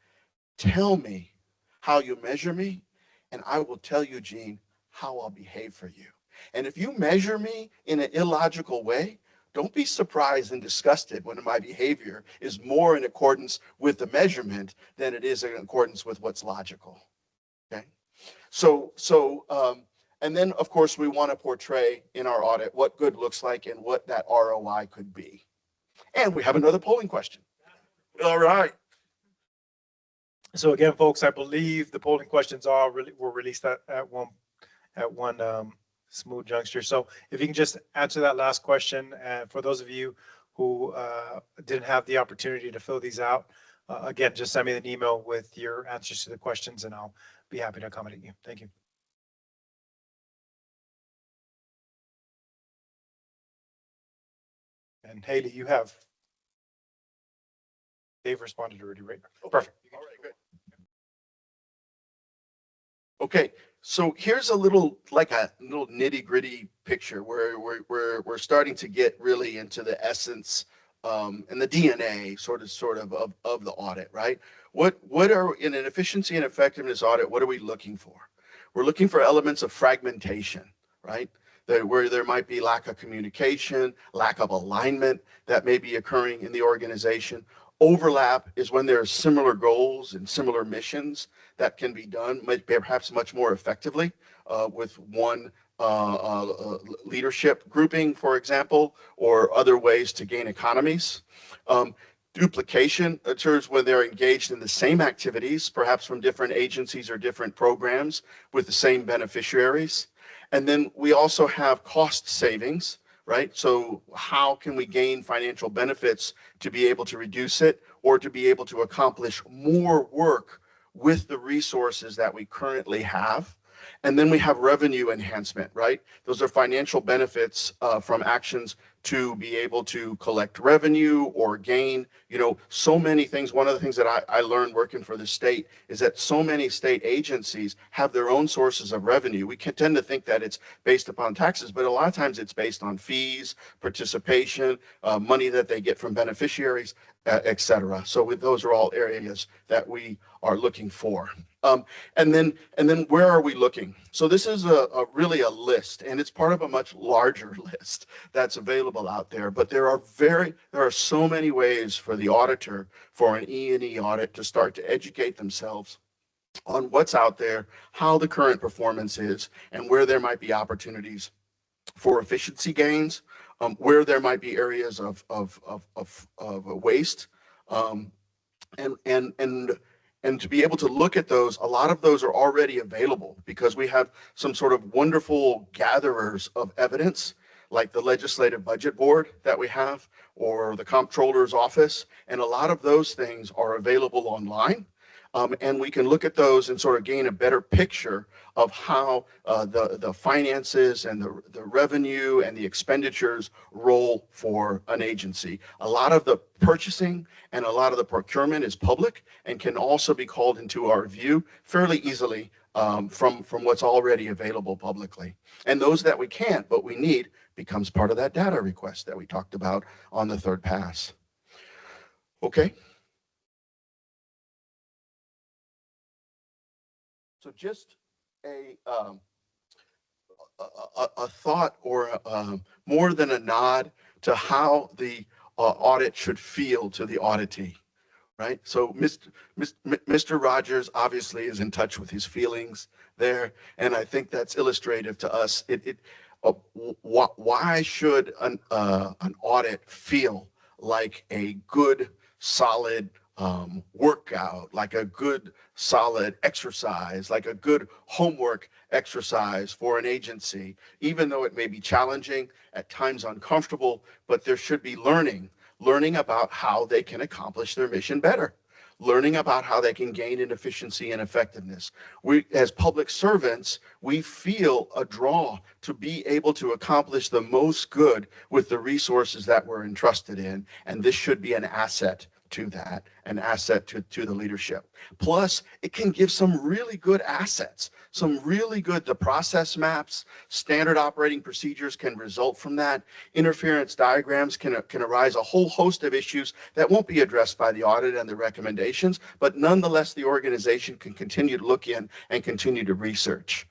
tell me how you measure me, and I will tell you, Gene, how I'll behave for you. And if you measure me in an illogical way, don't be surprised and disgusted when my behavior is more in accordance with the measurement than it is in accordance with what's logical. Okay, and then of course we want to portray in our audit what good looks like and what that ROI could be. And we have another polling question. All right. So again, folks, I believe the polling questions were released at one smooth juncture. So if you can just answer that last question, and for those of you who didn't have the opportunity to fill these out, again, just send me an email with your answers to the questions and I'll be happy to accommodate you. Thank you. And Haley, they've responded already, right? Perfect. All right, good. Okay, so here's a little nitty gritty picture where we're starting to get really into the essence and the DNA sort of the audit, right? What are in an efficiency and effectiveness audit? What are we looking for? We're looking for elements of fragmentation, right? Where there might be lack of communication, lack of alignment that may be occurring in the organization. Overlap is when there are similar goals and similar missions that can be done, perhaps much more effectively with one leadership grouping, for example, or other ways to gain economies. Duplication occurs when they're engaged in the same activities, perhaps from different agencies or different programs with the same beneficiaries. And then we also have cost savings, right? So how can we gain financial benefits to be able to reduce it or to be able to accomplish more work with the resources that we currently have? And then we have revenue enhancement, right? Those are financial benefits from actions to be able to collect revenue or gain, so many things. One of the things that I learned working for the state is that so many state agencies have their own sources of revenue. We can tend to think that it's based upon taxes, but a lot of times it's based on fees, participation, money that they get from beneficiaries, et cetera. So those are all areas that we are looking for. And then where are we looking? So this is really a list, and it's part of a much larger list that's available out there. But there are so many ways for the auditor, for an E&E audit, to start to educate themselves on what's out there, how the current performance is, and where there might be opportunities for efficiency gains, where there might be areas of waste, and to be able to look at those. A lot of those are already available because we have some sort of wonderful gatherers of evidence, like the Legislative Budget Board that we have, or the Comptroller's Office, and a lot of those things are available online. And we can look at those and sort of gain a better picture of how the finances and the revenue and the expenditures roll for an agency. A lot of the purchasing and a lot of the procurement is public and can also be called into our view fairly easily from what's already available publicly. And those that we can't, but we need, becomes part of that data request that we talked about on the third pass. Okay. So just a thought, or more than a nod to how the audit should feel to the auditee, right? So Mr. Rogers obviously is in touch with his feelings there, and I think that's illustrative to us. Why should an audit feel like a good, solid workout, like a good solid exercise, like a good homework exercise for an agency, even though it may be challenging, at times uncomfortable, but there should be learning about how they can accomplish their mission better, learning about how they can gain in efficiency and effectiveness. We, as public servants, we feel a draw to be able to accomplish the most good with the resources that we're entrusted in, and this should be an asset to that, an asset to the leadership. Plus, it can give some really good assets, the process maps, standard operating procedures can result from that. Interference diagrams can arise, a whole host of issues that won't be addressed by the audit and the recommendations, but nonetheless, the organization can continue to look in and continue to research.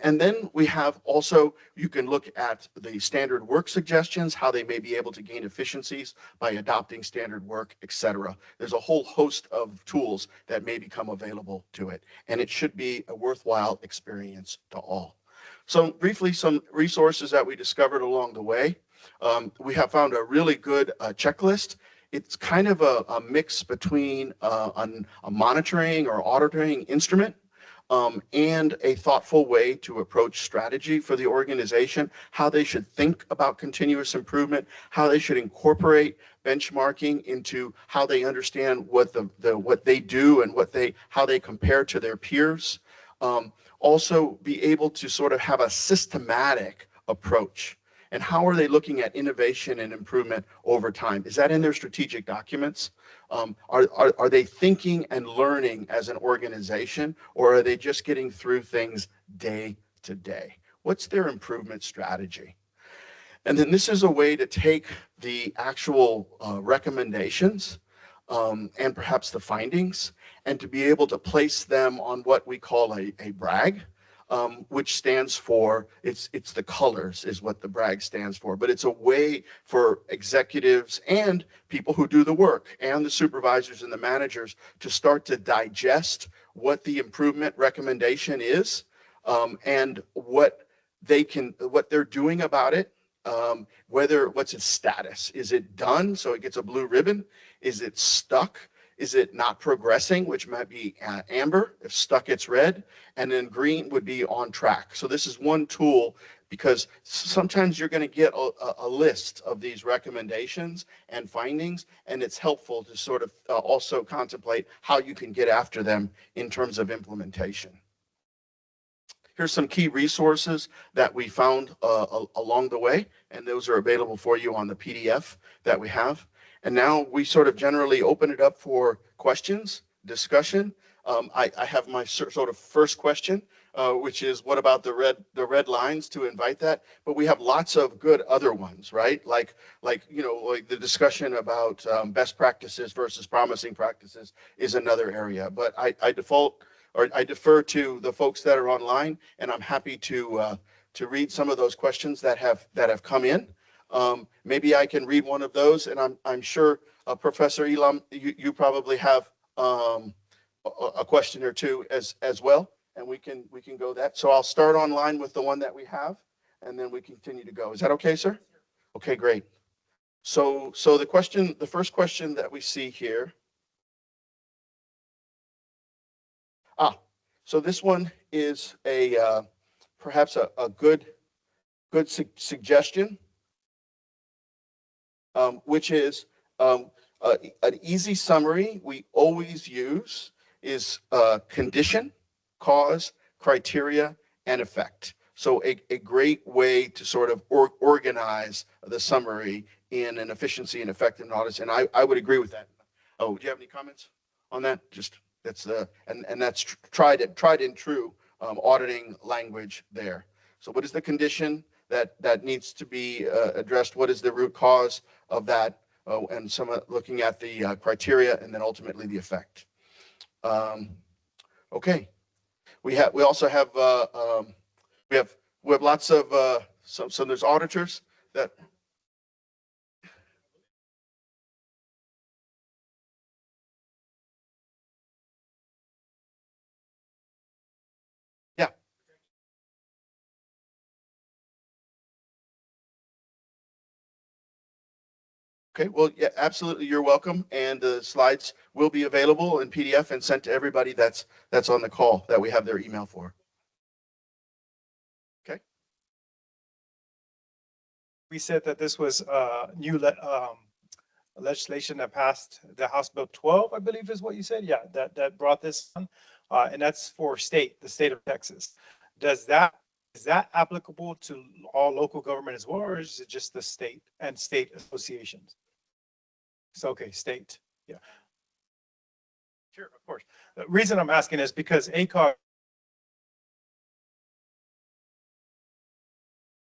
And then we have also, you can look at the standard work suggestions, how they may be able to gain efficiencies by adopting standard work, etc. There's a whole host of tools that may become available to it, and it should be a worthwhile experience to all. So briefly, some resources that we discovered along the way. We have found a really good checklist. It's kind of a mix between a monitoring or auditing instrument and a thoughtful way to approach strategy for the organization, how they should think about continuous improvement, how they should incorporate benchmarking into how they understand what what they do and how they compare to their peers. Also be able to sort of have a systematic approach. And how are they looking at innovation and improvement over time? Is that in their strategic documents? Are they thinking and learning as an organization, or are they just getting through things day to day? What's their improvement strategy? And then this is a way to take the actual recommendations and perhaps the findings, and to be able to place them on what we call a brag, which stands for, it's the colors is what the brag stands for, but it's a way for executives and people who do the work and the supervisors and the managers to start to digest what the improvement recommendation is, and what they're doing about it. What's its status? Is it done? So it gets a blue ribbon. Is it stuck? Is it not progressing, which might be amber? If stuck, it's red. And then green would be on track. So this is one tool, because sometimes you're going to get a list of these recommendations and findings, and it's helpful to sort of also contemplate how you can get after them in terms of implementation. Here's some key resources that we found along the way, and those are available for you on the PDF that we have. And now we sort of generally open it up for questions, discussion. I have my sort of first question, which is, what about the red lines, to invite that? But we have lots of good other ones, right? Like the discussion about best practices versus promising practices is another area. But I defer to the folks that are online, and I'm happy to read some of those questions that have come in. Maybe I can read one of those, and I'm sure Professor Elam, you probably have a question or two as well, and we can go that. So I'll start online with the one that we have, and then we continue to go. Is that okay, sir? Okay, great. So the first question that we see here. So this one is perhaps a good suggestion, which is an easy summary we always use is condition, cause, criteria, and effect. So a great way to sort of organize the summary in an efficiency and effectiveness audits, and I would agree with that. Oh, do you have any comments on that? That's tried and true auditing language there. So what is the condition that needs to be addressed? What is the root cause of that? And looking at the criteria, and then ultimately the effect. Okay, we also have we have lots of so there's auditors that. Yeah. Okay, well, yeah, absolutely, you're welcome. And the slides will be available in PDF and sent to everybody that's on the call that we have their email for. Okay. We said that this was new legislation that passed the House Bill 12, I believe is what you said. Yeah, that brought this on, and that's for the state of Texas. Is that applicable to all local government as well, or is it just the state and state associations? So, okay, state. Yeah. Sure, of course. The reason I'm asking is because ACOG.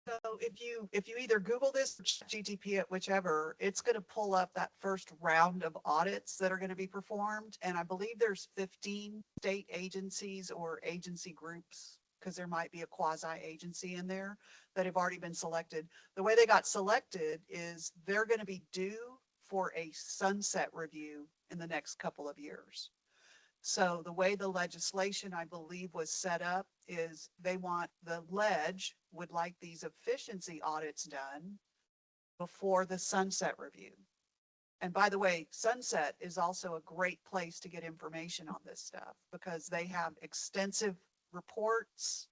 So if you either Google this or GTP it, whichever, it's going to pull up that first round of audits that are going to be performed. And I believe there's 15 state agencies or agency groups, because there might be a quasi agency in there, that have already been selected. The way they got selected is they're going to be due for a sunset review in the next couple of years. So the way the legislation, I believe, was set up is the ledge would like these efficiency audits done before the sunset review. And by the way, sunset is also a great place to get information on this stuff, because they have extensive reports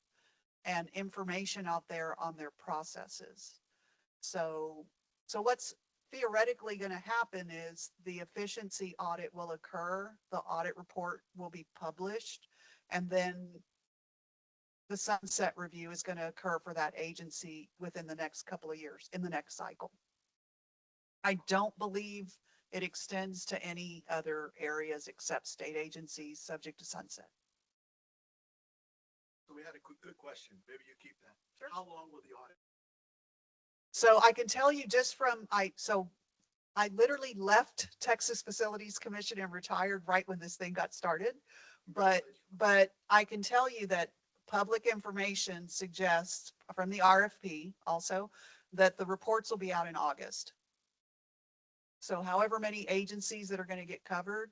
and information out there on their processes. So what's theoretically going to happen is the efficiency audit will occur, the audit report will be published, and then the sunset review is going to occur for that agency within the next couple of years, in the next cycle. I don't believe it extends to any other areas except state agencies subject to sunset. So we had a good question. Maybe you keep that. Sure. How long will the audit? So I can tell you just from, I literally left Texas Facilities Commission and retired right when this thing got started. But I can tell you that public information suggests from the RFP also that the reports will be out in August. So however many agencies that are going to get covered,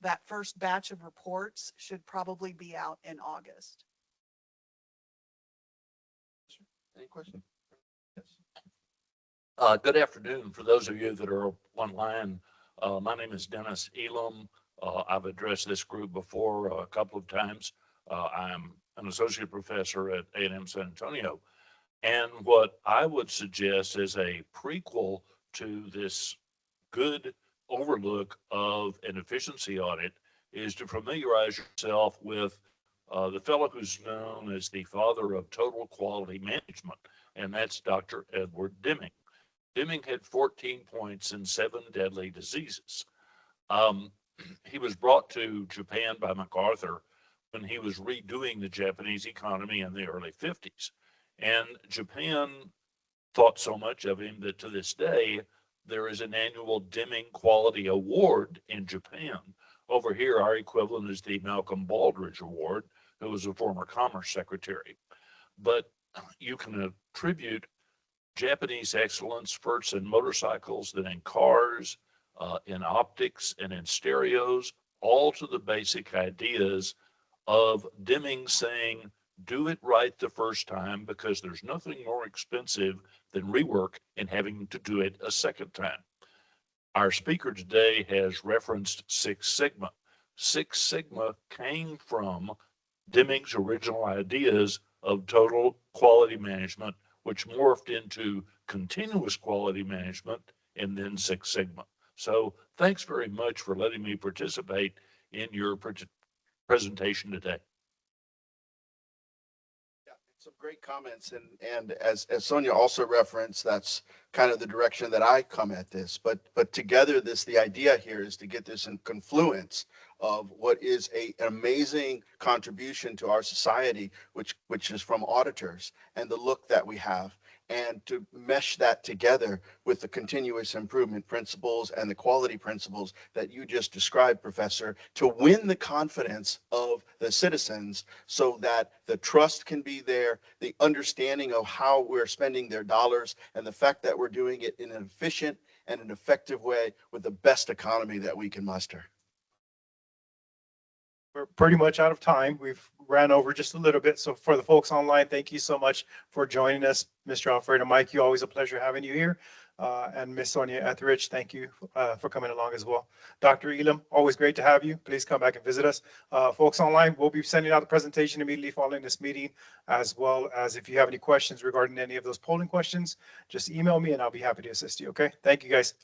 that first batch of reports should probably be out in August. Any questions? Good afternoon. For those of you that are online, my name is Dennis Elam. I've addressed this group before a couple of times. I'm an associate professor at A&M San Antonio. And what I would suggest is a prequel to this good overlook of an efficiency audit is to familiarize yourself with the fellow who's known as the father of total quality management, and that's Dr. Edward Deming. Deming had 14 points in 7 deadly diseases. He was brought to Japan by MacArthur when he was redoing the Japanese economy in the early 50s. And Japan thought so much of him that to this day, there is an annual Deming Quality Award in Japan. Over here, our equivalent is the Malcolm Baldrige Award, who was a former Commerce Secretary. But you can attribute Japanese excellence first in motorcycles, then in cars, in optics, and in stereos, all to the basic ideas of Deming saying, do it right the first time because there's nothing more expensive than rework and having to do it a second time. Our speaker today has referenced Six Sigma. Six Sigma came from Deming's original ideas of total quality management, which morphed into continuous quality management and then Six Sigma. So thanks very much for letting me participate in your presentation today. Some great comments, and as Sonya also referenced, that's kind of the direction that I come at this. But together, the idea here is to get this in confluence of what is an amazing contribution to our society, which is from auditors and the look that we have, and to mesh that together with the continuous improvement principles and the quality principles that you just described, Professor, to win the confidence of the citizens so that the trust can be there, the understanding of how we're spending their dollars, and the fact that we're doing it in an efficient and an effective way with the best economy that we can muster. We're pretty much out of time. We've ran over just a little bit. So for the folks online, thank you so much for joining us. Mr. Alfredo, Mycue, always a pleasure having you here. And Miss Sonya Etheridge, thank you for coming along as well. Dr. Elam, always great to have you. Please come back and visit us. Folks online, we'll be sending out the presentation immediately following this meeting, as well as if you have any questions regarding any of those polling questions, just email me and I'll be happy to assist you. Okay, thank you guys.